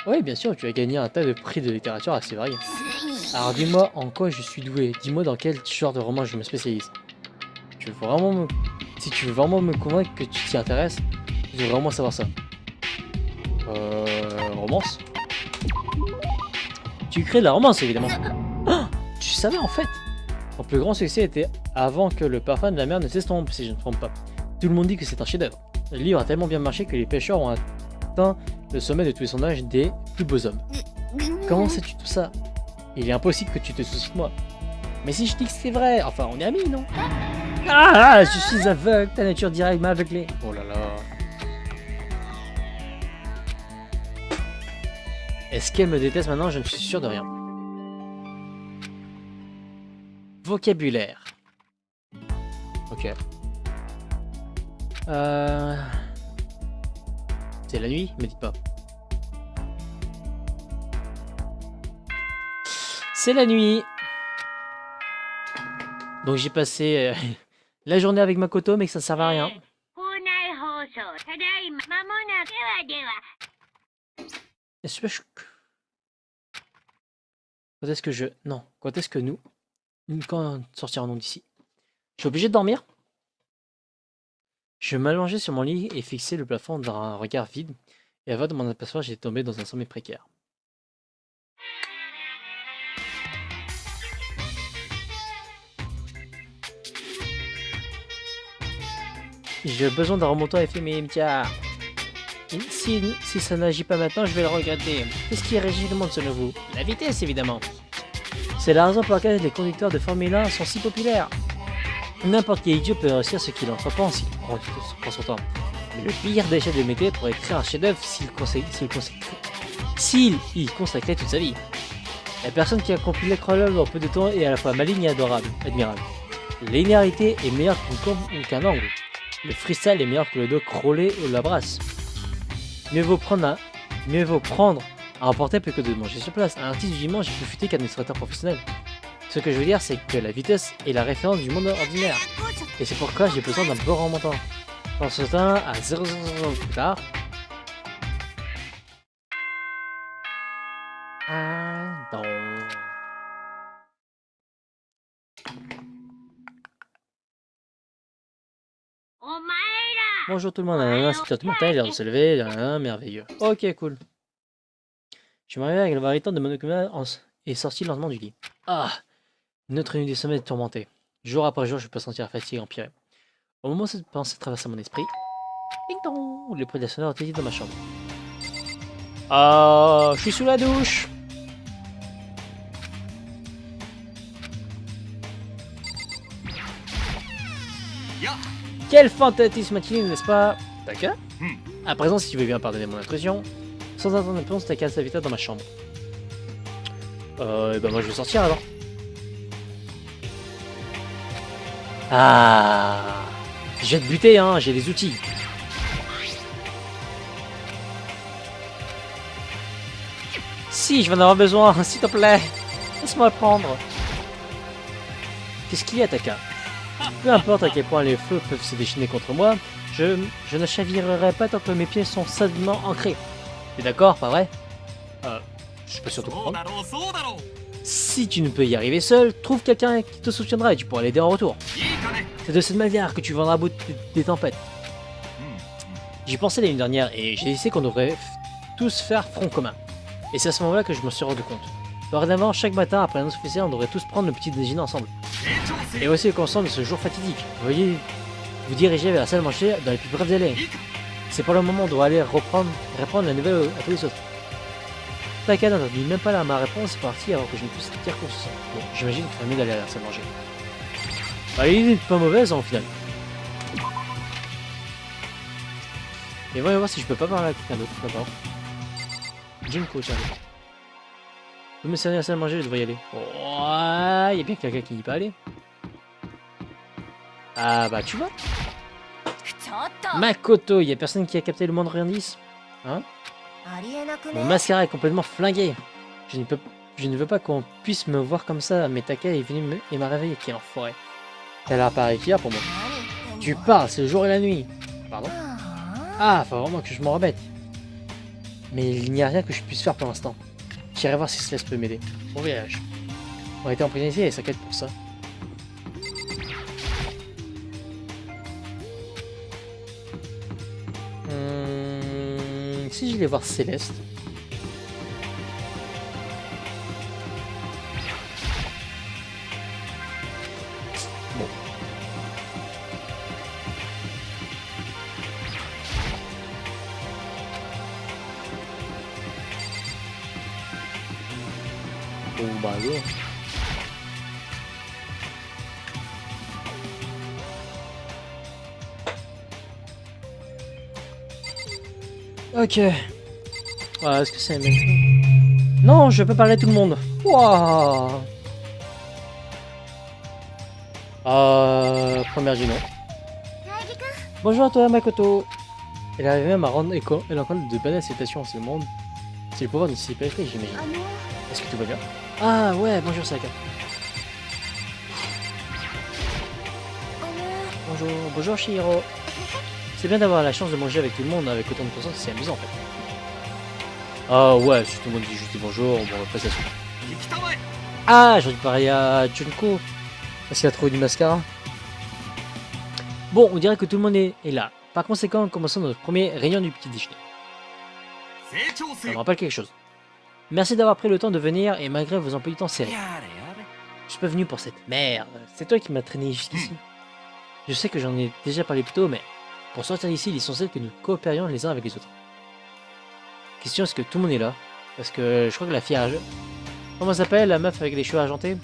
Oui, bien sûr, tu as gagné un tas de prix de littérature assez variés. Alors dis-moi en quoi je suis doué. Dis-moi dans quel genre de roman je me spécialise. Si tu veux vraiment me convaincre que tu t'y intéresses, je veux vraiment savoir ça. Romance? Tu crées de la romance, évidemment. Ah, tu savais, en fait. Ton plus grand succès était avant que le parfum de la mer ne s'estompe, si je ne me trompe pas. Tout le monde dit que c'est un chef-d'œuvre. Le livre a tellement bien marché que les pêcheurs ont atteint le sommet de tous les sondages des plus beaux hommes. Comment sais-tu tout ça? Il est impossible que tu te soucies de moi. Mais si je dis que c'est vrai, enfin, on est amis, non? Ah, je suis aveugle, ta nature directe m'a aveuglé. Oh là là. Est-ce qu'elle me déteste maintenant? Je ne suis sûr de rien. Vocabulaire. Ok. C'est la nuit? Me dites pas. C'est la nuit. Donc j'ai passé la journée avec Makoto, mais que ça ne servait à rien. Est-ce que quand est-ce que je... Non, quand est-ce que nous... Quand sortirons-nous d'ici? Je suis obligé de dormir? Je m'allongeais sur mon lit et fixais le plafond dans un regard vide, et avant de m'en apercevoir, j'étais tombé dans un sommeil précaire. J'ai besoin d'un remontant éphémère, tiens. Si ça n'agit pas maintenant, je vais le regretter. Qu'est-ce qui régit le monde selon vous? La vitesse, évidemment. C'est la raison pour laquelle les conducteurs de Formule 1 sont si populaires. N'importe quel idiot peut réussir ce qu'il entreprend s'il prend son temps. Mais le pire déchet de métier pourrait écrire un chef-d'œuvre s'il y consacrait toute sa vie. La personne qui accomplit l'écrolole en peu de temps est à la fois maligne et admirable. La linéarité est meilleure qu'une courbe ou qu'un angle. Le freestyle est meilleur que le dos crawlé ou la brasse. Mieux vaut prendre à emporter plutôt que de manger sur place. Un artiste du dimanche est plus futé qu'un administrateur professionnel. Ce que je veux dire, c'est que la vitesse est la référence du monde ordinaire. Et c'est pourquoi j'ai besoin d'un bon remontant. Dans ce temps, à 0,00 plus tard. Bonjour tout le monde, c'est Pilote Mortel, l'air de se lever, merveilleux. Ok, cool. Je me réveille avec le varitant de Monokuma et sorti lentement du lit. Ah, notre nuit du sommeil est tourmentée. Jour après jour, je peux sentir la fatigue empirer. Au moment où cette pensée traverse mon esprit, ding-dong, le bruit de la sonnette était dans ma chambre. Ah, je suis sous la douche. Quel fantasme matinée, n'est-ce pas? Taka? À présent, si tu veux bien pardonner mon intrusion, sans attendre réponse, t'as cassé la vitesse dans ma chambre. Et ben moi je vais sortir alors. Ah, je vais te buter, hein, j'ai des outils. Si, je vais en avoir besoin, s'il te plaît. Laisse-moi le prendre. Qu'est-ce qu'il y a, Taka? Peu importe à quel point les feux peuvent se déchaîner contre moi, je ne chavirerai pas tant que mes pieds sont solidement ancrés. T'es d'accord, pas vrai? Je peux surtout comprendre. Si tu ne peux y arriver seul, trouve quelqu'un qui te soutiendra et tu pourras l'aider en retour. C'est de cette manière que tu vendras à bout des tempêtes. J'y pensais l'année dernière et j'ai décidé qu'on devrait tous faire front commun. Et c'est à ce moment-là que je me suis rendu compte. Dorénavant, chaque matin après l'annonce officielle, on devrait tous prendre le petit déjeuner ensemble. Et aussi conscient de ce jour fatidique. Veuillez vous diriger vers la salle à manger dans les plus brefs délais. C'est pour le moment où on doit aller répondre la nouvelle à tous les autres. Taka n'entendit même pas ma réponse et parti avant que je ne puisse dire quoi que ce soit. Bon, j'imagine qu'il ferait mieux d'aller à la salle à manger. Bah, l'idée n'est pas mauvaise en final. Et voyons voir si je peux pas parler à quelqu'un d'autre d'abord. Junko, tiens. Vous me servir à la salle à manger, je devrais y aller. Ouais, il y a bien quelqu'un qui n'y peut aller. Ah bah tu vois. Makoto, il y a personne qui a capté le moindre indice. Hein? Mon mascara est complètement flingué. Je ne veux pas qu'on puisse me voir comme ça, mais Taka est venu et m'a réveillé. Quel enfoiré. Elle a pareil fière pour moi. Tu parles, c'est le jour et la nuit. Pardon? Ah, faut vraiment que je m'en remette. Mais il n'y a rien que je puisse faire pour l'instant. J'irai voir si Céleste peut m'aider. Bon voyage. On a été emprisonnés ici et elle s'inquiète pour ça. Si je vais voir Céleste. Bon. Bon bah alors. Ok. Voilà, est-ce que c'est la même chose? Non, je peux parler à tout le monde. Waouh. Première du nom. Bonjour à toi, Makoto. Elle arrive même à rendre éloquente de bonnes acceptations en ce monde. C'est le pouvoir de s'y pénétrer, j'imagine. Est-ce que tout va bien? Ah ouais, bonjour Saka. Bonjour Shihiro. C'est bien d'avoir la chance de manger avec tout le monde avec autant de personnes, c'est amusant en fait. Ah ouais, si tout le monde dit juste bonjour, bon, on va passer à ça. Ah, j'aurais dû parler à Junko. Parce qu'il a trouvé du mascara. Bon, on dirait que tout le monde est là. Par conséquent, commençons notre premier réunion du petit déjeuner. Ça me rappelle quelque chose. Merci d'avoir pris le temps de venir et malgré vos emplois du temps serrés. Je suis pas venu pour cette merde. C'est toi qui m'as traîné jusqu'ici. Je sais que j'en ai déjà parlé plus tôt, mais pour sortir d'ici, il est essentiel que nous coopérions les uns avec les autres. Question, est-ce que tout le monde est là? Parce que je crois que la fille argentée... Comment elle s'appelle, la meuf avec les cheveux argentés?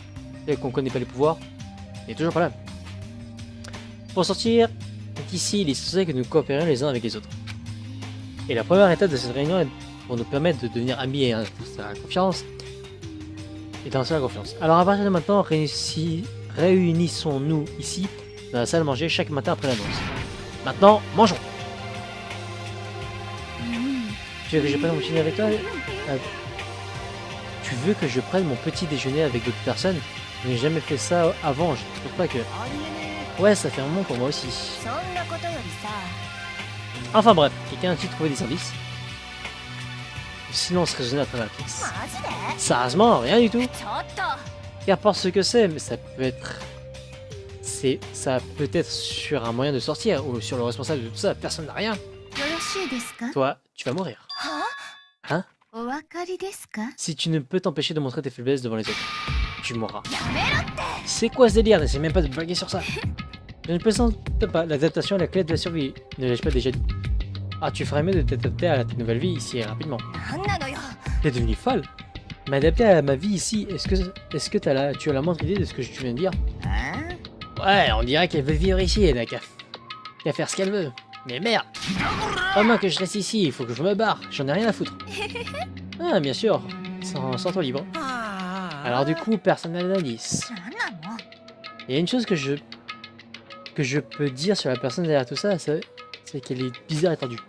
Celle qu'on connaît pas les pouvoirs. Elle est toujours pas là. Pour sortir d'ici, il est essentiel que nous coopérions les uns avec les autres. Et la première étape de cette réunion est pour nous permettre de devenir amis et d'instaurer la confiance. Alors à partir de maintenant, réunissons-nous ici, dans la salle à manger, chaque matin après l'annonce. Maintenant, mangeons! Tu veux que je prenne mon petit déjeuner avec toi? Tu veux que je prenne mon petit déjeuner avec d'autres personnes? Je n'ai jamais fait ça avant, je ne trouve pas que... Ouais, ça fait un moment pour moi aussi. Enfin bref, quelqu'un a-t-il trouvé des indices? Sinon on se raisonnait à travers la pièce. Sérieusement, rien du tout. Qu'importe ce que c'est, mais ça peut être... Ça peut être sur un moyen de sortir, ou sur le responsable de tout ça, personne n'a rien. Toi, tu vas mourir. Hein? Si tu ne peux t'empêcher de montrer tes faiblesses devant les autres, tu mourras. C'est quoi ce délire? N'essaie même pas de blaguer sur ça. Je ne plaisante pas, l'adaptation est la clé de la survie. Ne l'ai-je pas déjà dit? Ah, tu ferais mieux de t'adapter à ta nouvelle vie ici rapidement. T'es devenu folle? M'adapter à ma vie ici, est-ce que tu as la moindre idée de ce que tu viens de dire? Ouais, on dirait qu'elle veut vivre ici, elle n'a qu'à faire ce qu'elle veut. Mais merde! Pas moins que je reste ici, il faut que je me barre, j'en ai rien à foutre. Ah, bien sûr, sens-toi libre. Alors du coup, personne n'a d'indice. Il y a une chose que je peux dire sur la personne derrière tout ça, c'est qu'elle est bizarre et tordue.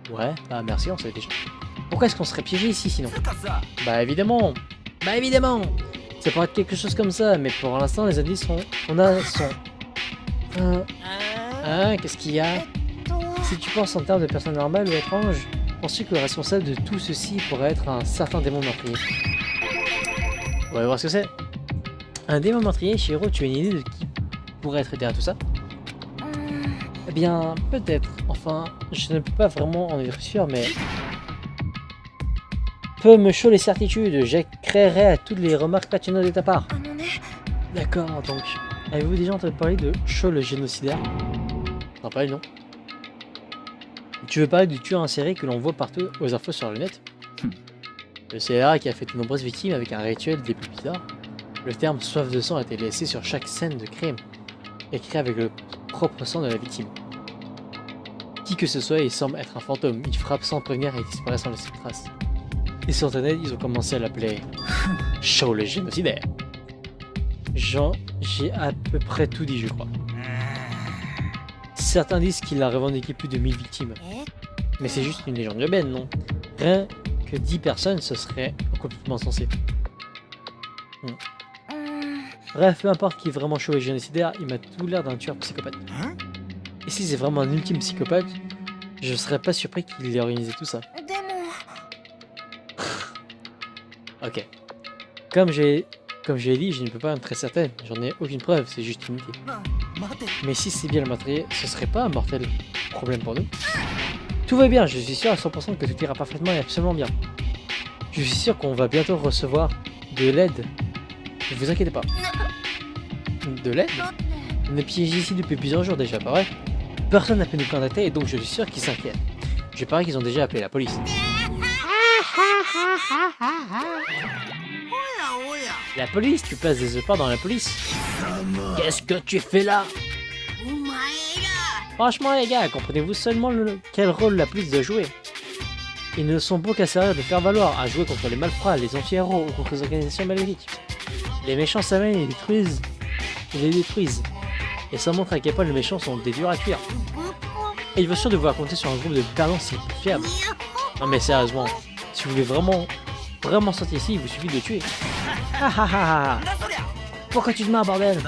Ouais, bah merci, on savait déjà. Pourquoi est-ce qu'on serait piégé ici sinon? Bah évidemment! Ça pourrait être quelque chose comme ça, mais pour l'instant les indices sont... qu'est-ce qu'il y a? Si tu penses en termes de personnes normales ou étranges, penses-tu que le responsable de tout ceci pourrait être un certain démon meurtrier? On va voir ce que c'est. Un démon meurtrier, Shiro, tu as une idée de qui pourrait être derrière tout ça? Eh bien, peut-être. Enfin, je ne peux pas vraiment en être sûr, mais... Peu me chaud les certitudes, j'écrirai à toutes les remarques passionnantes de ta part. D'accord, donc... Avez-vous déjà entendu parler de Shaw le génocidaire? Non, pas non. Tu veux parler du tueur en série que l'on voit partout aux infos sur le net? Le CRA qui a fait de nombreuses victimes avec un rituel des plus bizarres. Le terme soif de sang a été laissé sur chaque scène de crime, écrit avec le propre sang de la victime. Qui que ce soit, il semble être un fantôme, il frappe sans prévenir et disparaît sans laisser de traces. Et sur internet, ils ont commencé à l'appeler Shaw le génocidaire. J'ai à peu près tout dit, je crois. Certains disent qu'il a revendiqué plus de 1000 victimes. Mais c'est juste une légende urbaine, non? Rien que 10 personnes, ce serait complètement sensé. Bref, peu importe qui est vraiment chaud et génocidaire, il m'a tout l'air d'un tueur psychopathe. Et si c'est vraiment un ultime psychopathe, je serais pas surpris qu'il ait organisé tout ça. Ok. Comme j'ai dit, je ne peux pas être très certaine, j'en ai aucune preuve, c'est juste une idée. Mais si c'est bien le meurtrier, ce serait pas un mortel problème pour nous? Tout va bien, je suis sûr à 100% que tout ira parfaitement et absolument bien. Je suis sûr qu'on va bientôt recevoir de l'aide. Ne vous inquiétez pas. De l'aide? On est piégé ici depuis plusieurs jours déjà, pas vrai? Personne n'a pu nous contacter et donc je suis sûr qu'ils s'inquiètent. Je parie qu'ils ont déjà appelé la police. La police? Tu passes des œufs dans la police? Qu'est-ce que tu fais là? Franchement les gars, comprenez-vous seulement quel rôle la police doit jouer? Ils ne sont beaux qu'à servir de faire valoir, à jouer contre les malfrats, les anti-héros ou contre les organisations maléfiques. Les méchants s'amènent et les détruisent. Et ça montre à quel point les méchants sont des durs à cuire. Et il veut sûr de pouvoir compter sur un groupe de perdants si fiable. Non mais sérieusement, si vous voulez vraiment sortir ici, il vous suffit de tuer. Pourquoi tu te marres, bordel?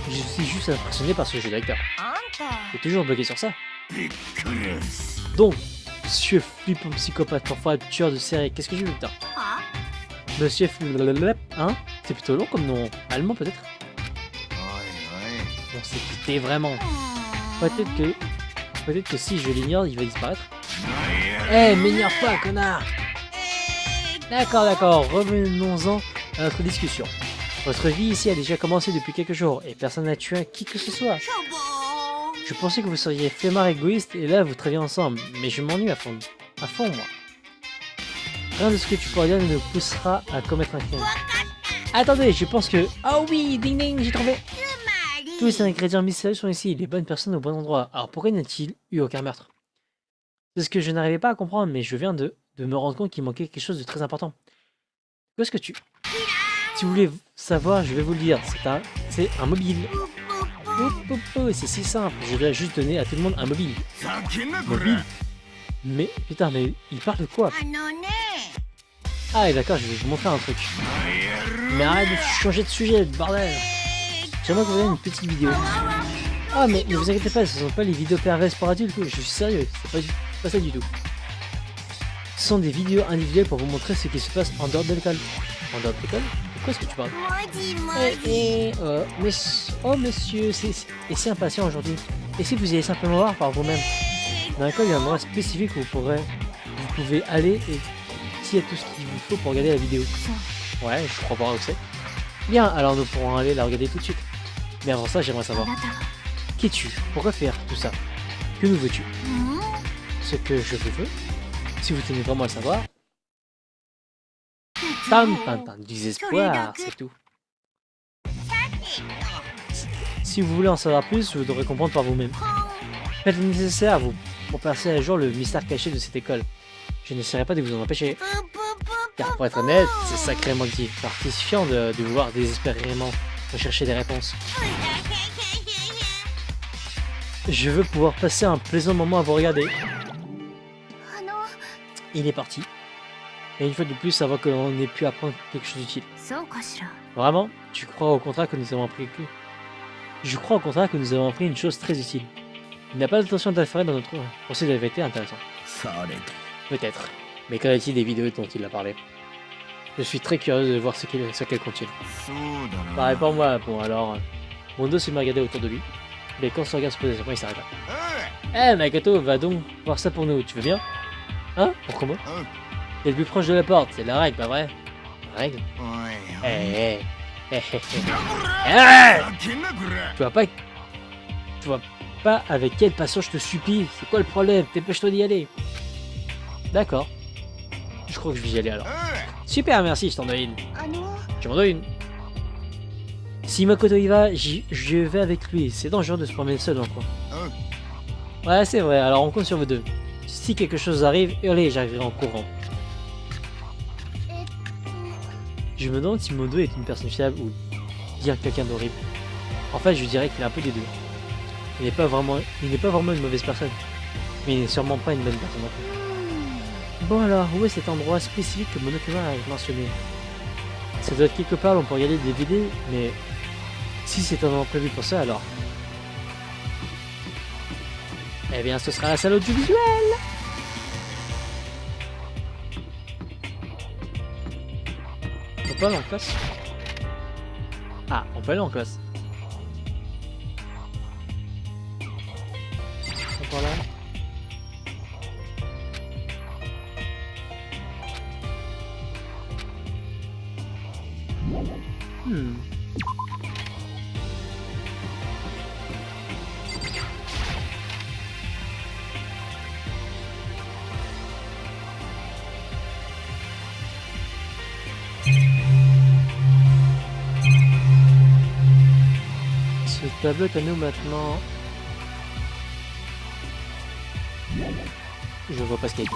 Je suis juste impressionné par ce jeu d'acteur. T'es toujours bloqué sur ça. Donc, Monsieur flippant psychopathe, enfin tueur de série. Qu'est-ce que j'ai vu, putain? Monsieur flippant, hein? C'est plutôt long comme nom. Allemand peut-être? On s'est quitté vraiment. Peut-être que si je l'ignore, il va disparaître. Eh, m'énerve pas, connard! D'accord, revenons-en à notre discussion. Votre vie ici a déjà commencé depuis quelques jours et personne n'a tué qui que ce soit. Je pensais que vous seriez flemmard égoïste et là vous travaillez ensemble, mais je m'ennuie à fond moi. Rien de ce que tu pourras dire ne nous poussera à commettre un crime. Attendez, je pense que... Oh oui, ding ding, j'ai trouvé. Tous les ingrédients mystérieux sont ici, les bonnes personnes au bon endroit. Alors pourquoi n'y a-t-il eu aucun meurtre? C'est ce que je n'arrivais pas à comprendre, mais je viens de me rendre compte qu'il manquait quelque chose de très important. Qu'est-ce que tu... Si vous voulez savoir, je vais vous le dire. C'est un mobile. C'est si simple. Je dois juste donner à tout le monde un mobile. Mobile? Mais putain, mais il parle de quoi? Ah, et d'accord, je vais vous montrer un truc. Mais arrête de changer de sujet, bordel. J'aimerais que vous ayez une petite vidéo. Ah, mais ne vous inquiétez pas, ce ne sont pas les vidéos PRS pour adultes. Je suis sérieux, c'est pas ça du tout. Ce sont des vidéos individuelles pour vous montrer ce qui se passe en dehors de l'école. En dehors de l'école? De quoi est-ce que tu parles? Oh monsieur, c'est impatient aujourd'hui. Et si vous allez simplement voir par vous-même? Dans l'école, il y a un endroit spécifique où vous pouvez aller et s'il y a tout ce qu'il vous faut pour regarder la vidéo. Ouais, je crois pas où c'est. Bien, alors nous pourrons aller la regarder tout de suite. Mais avant ça, j'aimerais savoir. Qui es-tu? Pourquoi faire tout ça? Que nous veux-tu? Ce que je veux? Si vous tenez vraiment à le savoir. Tam, désespoir, c'est tout. Si vous voulez en savoir plus, vous devrez comprendre par vous-même. Faites le nécessaire pour passer à jour le mystère caché de cette école. Je n'essaierai pas de vous en empêcher. Car pour être honnête, c'est sacrément gratifiant de vouloir désespérément rechercher des réponses. Je veux pouvoir passer un plaisant moment à vous regarder. Il est parti. Et une fois de plus, avant que l'on ait pu apprendre quelque chose d'utile. Vraiment? Tu crois au contraire que nous avons appris que... Je crois au contraire que nous avons appris une chose très utile. Il n'a pas l'intention d'interférer dans notre procès de la vérité intéressant. Peut-être. Mais qu'en est-il des vidéos dont il a parlé? Je suis très curieux de voir ce qu'elles contiennent. Pareil pour moi. Bon alors... Mon dos se met à regarder autour de lui. Mais quand son regard se pose à ce point, il s'arrête là. Eh Nagato, va donc voir ça pour nous. Tu veux bien? Hein? Pourquoi moi? T'es le plus proche de la porte, c'est la règle, pas vrai? La règle? Tu vois pas avec quelle passion je te supplie? C'est quoi le problème? Dépêche-toi d'y aller. D'accord. Je crois que je vais y aller alors. Super, merci, je t'en donne une. Tu m'en donnes une. Si Makoto y va, je vais avec lui. C'est dangereux de se promener seul dans le coin. Ouais, c'est vrai, alors on compte sur vous deux. Si quelque chose arrive, hurlez, j'arriverai en courant. Je me demande si Mondo est une personne fiable ou dire quelqu'un d'horrible. En fait, je dirais qu'il est un peu des deux. Il n'est pas vraiment une mauvaise personne, mais il n'est sûrement pas une bonne personne non plus. Bon alors, où est cet endroit spécifique que Monokuma a mentionné? Ça doit être quelque part, on peut regarder des DVD, mais si c'est un endroit prévu pour ça, alors... Eh bien, ce sera la salle audiovisuelle. On peut aller en classe? Ah, on peut aller en classe. Voilà. Ce tableau est à nous maintenant. Je vois pas ce qu'il y a.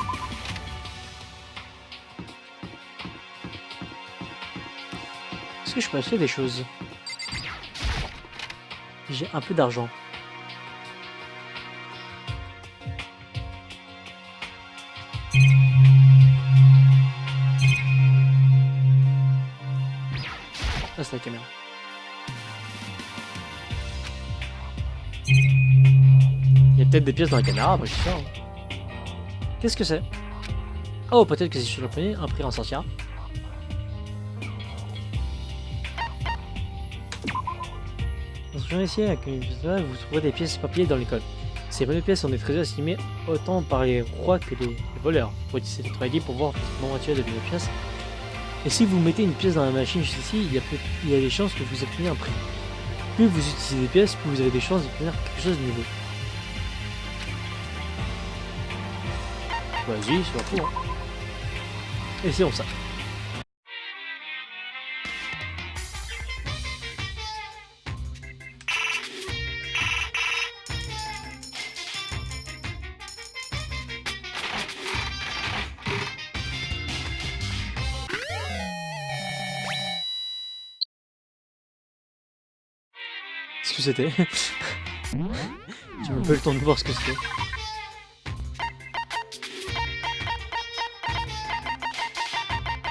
Est-ce que je peux acheter des choses? J'ai un peu d'argent. Ah, c'est la caméra. Il y a peut-être des pièces dans la caméra, après je sais pas. Qu'est-ce que c'est? Oh, peut-être que si je le prenais, un prix en sortira. Dans ce genre ici, vous trouverez des pièces papier dans l'école. Ces bonnes pièces sont des trésors estimés autant par les rois que les voleurs. Vous pouvez utiliser les 3D pour voir le nombre actuel de bonnes pièces. Et si vous mettez une pièce dans la machine juste ici, il y a des chances que vous obteniez un prix. Plus vous utilisez des pièces, plus vous avez des chances d'obtenir quelque chose de nouveau. Vas-y, c'est un fou, hein. Essayons ça. Ce que c'était. J'ai même pas eu le temps de voir ce que c'était.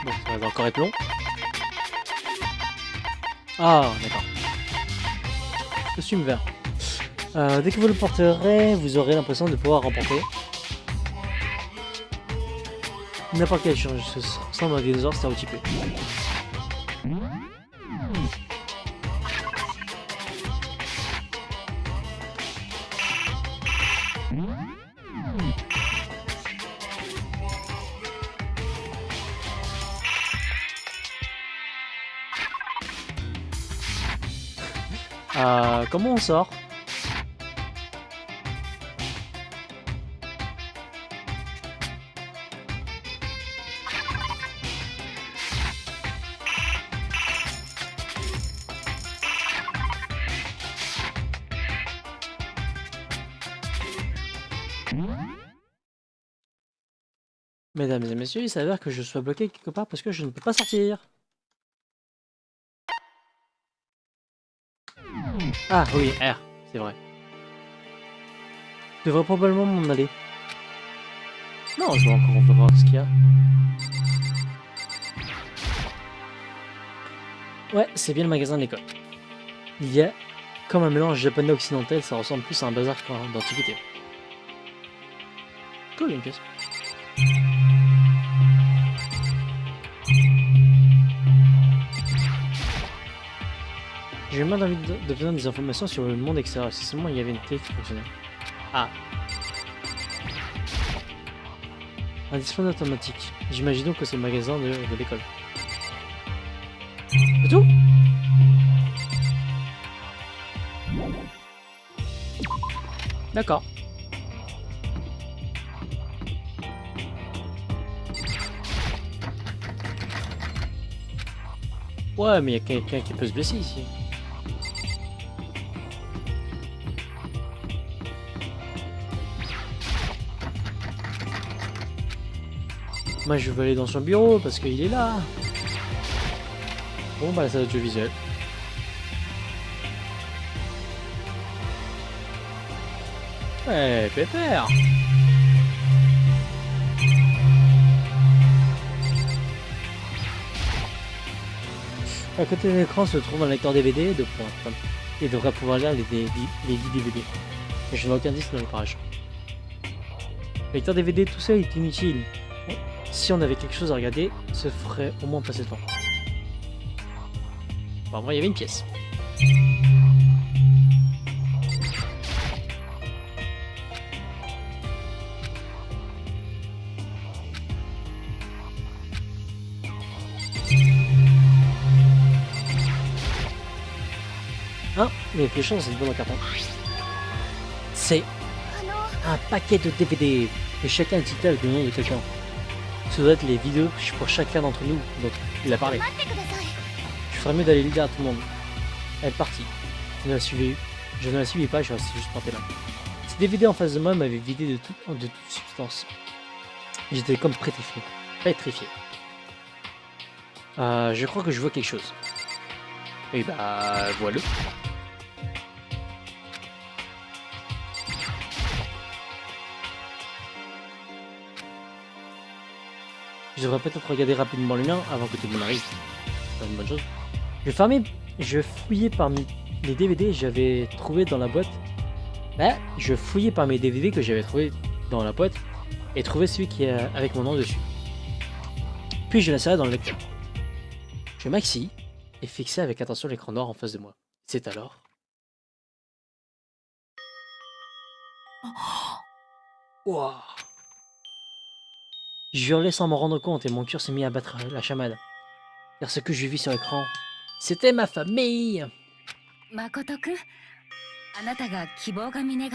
Bon, ça va encore être long. Ah, d'accord. Costume vert. Dès que vous le porterez, vous aurez l'impression de pouvoir remporter n'importe quel échange. Ce ressemble à un dinosaure stéréotypé. Comment on sort? Mesdames et messieurs, il s'avère que je sois bloqué quelque part parce que je ne peux pas sortir. Ah oui, R, c'est vrai. Je devrais probablement m'en aller. Non, je vais encore voir ce qu'il y a. Ouais, c'est bien le magasin de l'école. Il y a comme un mélange japonais occidental, ça ressemble plus à un bazar d'antiquité. Cool, une pièce. J'ai eu envie de donner des informations sur le monde extérieur, si seulement il y avait une télé qui fonctionnait. Ah. Un display automatique. J'imagine donc que c'est le magasin de l'école. C'est tout? D'accord. Ouais, mais il y a quelqu'un qui peut se blesser ici. Moi je veux aller dans son bureau parce qu'il est là. Bon bah ça va être visuel. Ouais, pépère. À côté de l'écran se trouve un lecteur DVD de points. Il devrait pouvoir lire les DVD. Mais je n'ai aucun disque dans le garage. Le lecteur DVD tout seul est inutile. Si on avait quelque chose à regarder, ça ferait au moins passer le temps. Bon, moi il y avait une pièce. Hein? Mais il y a quelque chose, c'est une bonne carton. C'est un paquet de DVD. Et chacun est titré avec le nom de quelqu'un. Ça doit être les vidéos pour chacun d'entre nous dont il a parlé. Je ferais mieux d'aller le dire à tout le monde. Elle est partie. Je ne la suivais pas, je restais juste planté là. Ces DVD en face de moi m'avaient vidé de toute substance. J'étais comme pétrifié. Je crois que je vois quelque chose. Et bah voilà. Je devrais peut-être regarder rapidement le mien avant que tout le monde arrive. C'est une bonne chose. Je fouillais parmi les DVD que j'avais trouvé dans la boîte. Je fouillais par mes DVD que j'avais trouvé dans la boîte. et trouver celui qui est avec mon nom dessus. Puis je l'insérais dans le lecteur. Je m'assis et fixais avec attention l'écran noir en face de moi. C'est alors... Wow. Je hurlais sans m'en rendre compte et mon cœur s'est mis à battre la chamade. Car ce que je vis sur l'écran, c'était ma famille.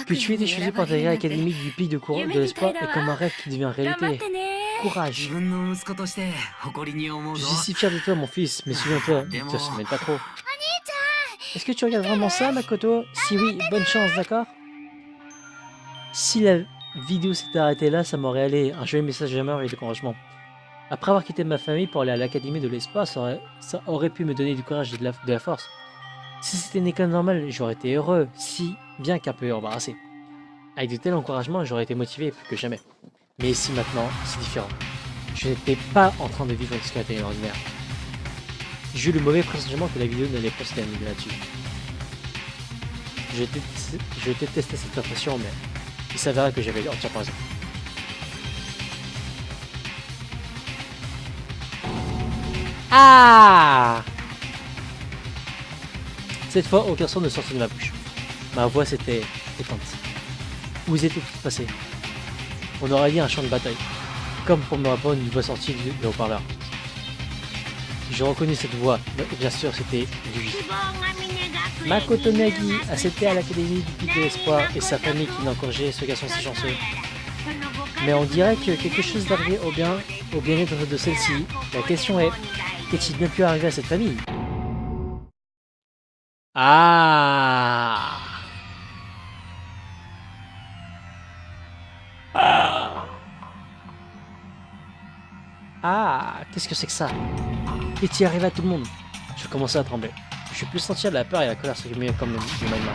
Puis tu es été choisi pour intégrer l'Académie du Pic de l'Espoir et comme un rêve qui devient réalité. Courage. Je suis si fier de toi, mon fils, mais souviens-toi, ne te soumets pas trop. Est-ce que tu regardes vraiment ça, Makoto? Si oui, bonne chance, d'accord? Si la vidéo s'était arrêtée là, ça m'aurait allé un joli message d'amour et d'encouragement. Après avoir quitté ma famille pour aller à l'Académie de l'Espoir, ça aurait pu me donner du courage et de la force. Si c'était une école normale, j'aurais été heureux, si bien qu'un peu embarrassé. Avec de tels encouragements, j'aurais été motivé plus que jamais. Mais ici maintenant, c'est différent. Je n'étais pas en train de vivre une scolarité ordinaire. J'ai eu le mauvais pressentiment que la vidéo n'allait pas se terminer là-dessus. Je détestais cette impression, mais il s'avérait que j'avais entièrement raison. Ah! Cette fois, aucun son ne sortit de ma bouche. Ma voix s'était éteinte. Où était tout passé? On aurait dit un champ de bataille. Comme pour me répondre, une voix sortie de haut-parleur. J'ai reconnu cette voix. Bien sûr, c'était lui. Makoto Nagi, accepté à l'Académie du Pic de l'Espoir et sa famille qui n'a encouragé ce garçon si chanceux. Mais on dirait que quelque chose d'arrivé au bien-être de celle-ci. La question est, qu'est-il bien pu arriver à cette famille? Ah! Ah! Qu'est-ce que c'est que ça? Qu'est-il arrivé à tout le monde? Je commençais à trembler. Je pus sentir la peur et la colère s'accumuler comme du magma.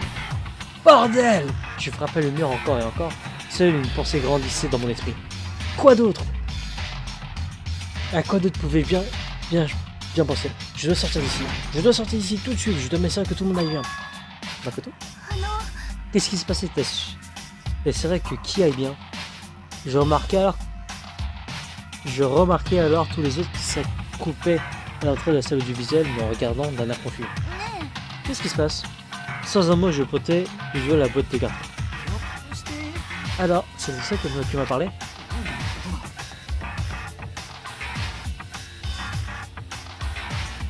Bordel! Je frappais le mur encore et encore. Seule une pensée grandissait dans mon esprit. Quoi d'autre? À quoi d'autre pouvait bien penser? Je dois sortir d'ici. Je dois sortir d'ici tout de suite. Je dois m'assurer que tout le monde aille bien. Makoto? Qu'est-ce qui se passait? T'assurais que qui aille bien? Je remarquais alors tous les autres qui s'accoupaient à l'entrée de la salle audiovisuelle me regardant d'un air confus. Qu'est-ce qui se passe? Sans un mot, je potais et je la boîte de carton. Alors, c'est de ça que tu m'as parlé?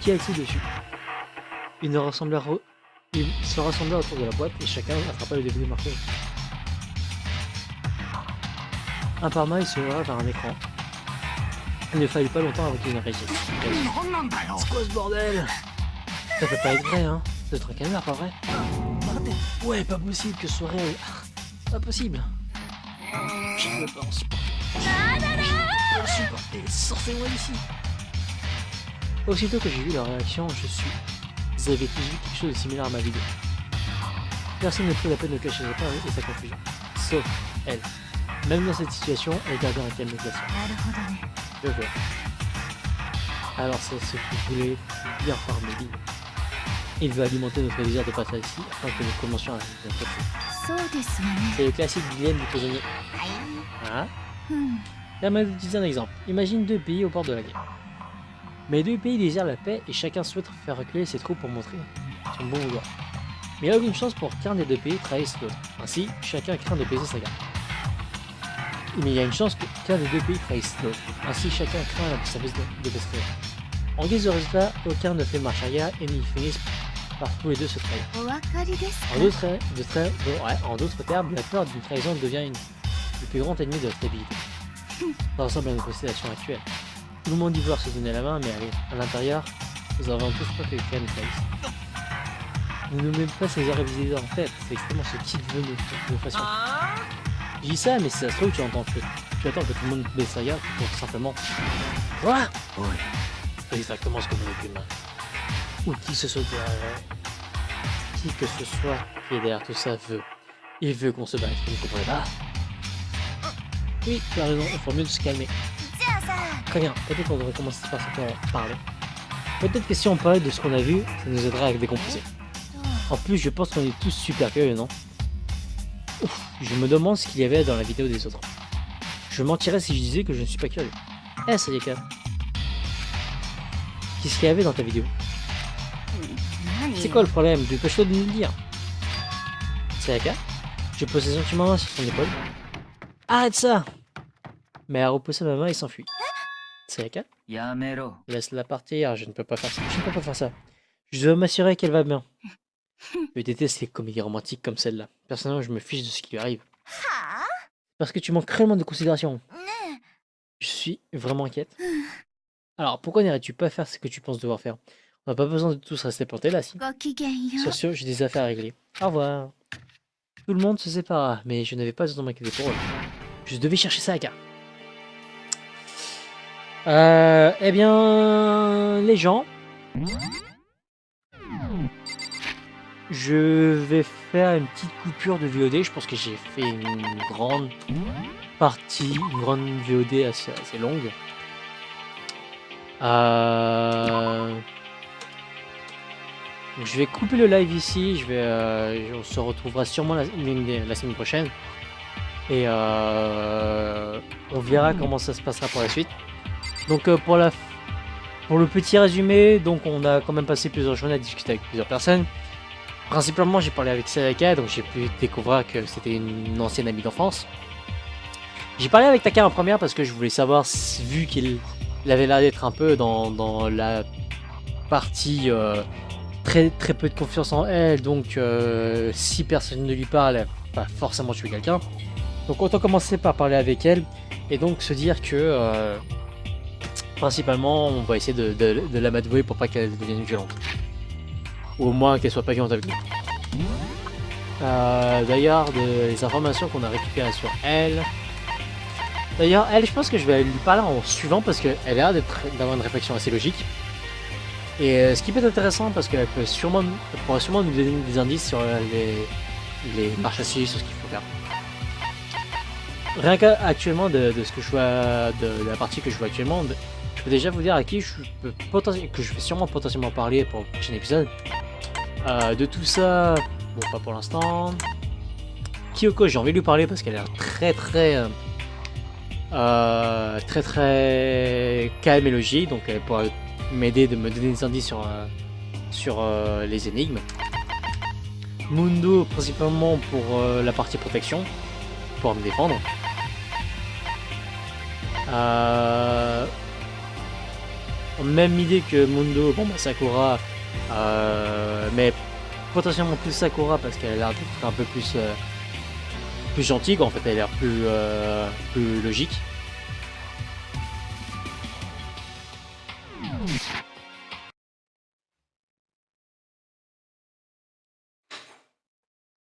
Qui a écrit dessus? Ils se rassemblaient autour de la boîte et chacun attrapa le DVD marqué. Un par main, il se leva vers un écran. Il ne fallut pas longtemps avant qu'il ne réagisse. C'est quoi ce bordel? Ça peut pas être vrai, hein? C'est un canular, pas vrai? Ouais, pas possible que ce soit réel. Pas possible. Je ne peux pas en supporter. Je ne peux pas en supporter. Sortez-moi d'ici. Aussitôt que j'ai vu leur réaction, ils avaient tous vu quelque chose de similaire à ma vidéo. Personne ne prit la peine de cacher sa peur et sa confusion. Sauf elle. Même dans cette situation, elle gardait un calme glacial. Je vois. Alors c'est ce que je voulais bien faire Mehdi. Il veut alimenter notre désir de passer ici afin que nous commencions à nous inquiéter. C'est le classique dilemme du prisonnier. Hein? Permettez d'utiliser un exemple. Imagine deux pays au bord de la guerre. Mais deux pays désirent la paix et chacun souhaite faire reculer ses troupes pour montrer son bon vouloir. Mais il n'y a aucune chance pour qu'un des deux pays trahisse l'autre. Ainsi, chacun craint de baiser sa garde. Mais il y a une chance qu'un des deux pays trahisse l'autre. Ainsi, chacun craint sa baisse de baiser. En guise de résultat, aucun ne fait marche arrière et ils finissent par tous les deux se trahir. En d'autres termes, la peur d'une trahison devient le plus grand ennemi de la stabilité. Ça ressemble à notre situation actuelle. Tout le monde dit vouloir se donner la main, mais à l'intérieur, nous avons tous peur que quelqu'un nous trahisse. Nous ne mettons pas ces irrévisibles en tête, c'est extrêmement ce qu'il veut nous fassions. Je dis ça, mais si ça se trouve, tu attends que tout le monde baisse sa garde pour tout simplement. Quoi? Oui. C'est exactement ce que mon aucune main. Ou qui que ce soit qui est derrière tout ça veut. Il veut qu'on se batte, vous ne comprenez pas? Oui, tu as raison, il faut mieux se calmer. Très bien, peut-être qu'on devrait commencer par se parler. Peut-être que si on parlait de ce qu'on a vu, ça nous aiderait à décomposer. En plus, je pense qu'on est tous super curieux, non? Ouf, je me demande ce qu'il y avait dans la vidéo des autres. Je mentirais si je disais que je ne suis pas curieux. Eh, Sayaka. Qu'est-ce qu'il y avait dans ta vidéo? C'est quoi le problème? Dépêche-toi de nous le dire. Sayaka? Je pose ses sentiments sur son épaule. Arrête ça! Mais elle a repoussé ma main et s'enfuit. Sayaka? Laisse-la partir, je ne peux pas faire ça. Je ne peux pas faire ça. Je dois m'assurer qu'elle va bien. Je déteste les comédies romantiques comme celle-là. Personnellement, je me fiche de ce qui lui arrive. Parce que tu manques cruellement de considération. Je suis vraiment inquiète. Alors, pourquoi n'irais-tu pas faire ce que tu penses devoir faire? On n'a pas besoin de tous rester plantés là, si. Sur ce, j'ai des affaires à régler. Au revoir. Tout le monde se sépara, mais je n'avais pas besoin de m'inquiéter pour eux. Je devais chercher Sayaka. Eh bien, les gens, je vais faire une petite coupure de VOD. Je pense que j'ai fait une grande partie, une grande VOD assez longue. Donc je vais couper le live ici. On se retrouvera sûrement la semaine prochaine. Et on verra comment ça se passera pour la suite. Donc pour le petit résumé, donc on a quand même passé plusieurs journées à discuter avec plusieurs personnes. Principalement j'ai parlé avec Sayaka, donc j'ai pu découvrir que c'était une ancienne amie d'enfance. J'ai parlé avec Taka en première parce que je voulais savoir, vu qu'il avait l'air d'être un peu dans la partie très peu de confiance en elle, donc si personne ne lui parle, elle va forcément tuer quelqu'un. Donc autant commencer par parler avec elle et donc se dire que principalement on va essayer de la m'adouer pour pas qu'elle devienne violente. Ou au moins qu'elle soit pas violente avec nous. D'ailleurs, des informations qu'on a récupérées sur elle. D'ailleurs, elle, je pense que je vais lui parler en suivant parce qu'elle a l'air d'avoir une réflexion assez logique. Et ce qui peut être intéressant parce qu'elle pourrait sûrement nous donner des indices sur les marches à suivre, sur ce qu'il faut faire. Rien qu'actuellement, de ce que je vois, de la partie que je vois actuellement, je peux déjà vous dire à qui que je vais sûrement potentiellement parler pour le prochain épisode. De tout ça, bon, pas pour l'instant. Kyoko, j'ai envie de lui parler parce qu'elle a l'air très calme et logique, donc elle pourra m'aider, de me donner des indices sur les énigmes. Mundo principalement pour la partie protection, pour me défendre. Même idée que Mundo, bon bah Sakura, mais potentiellement plus Sakura parce qu'elle a l'air d'être un peu plus gentille, quoi. En fait elle a l'air plus logique.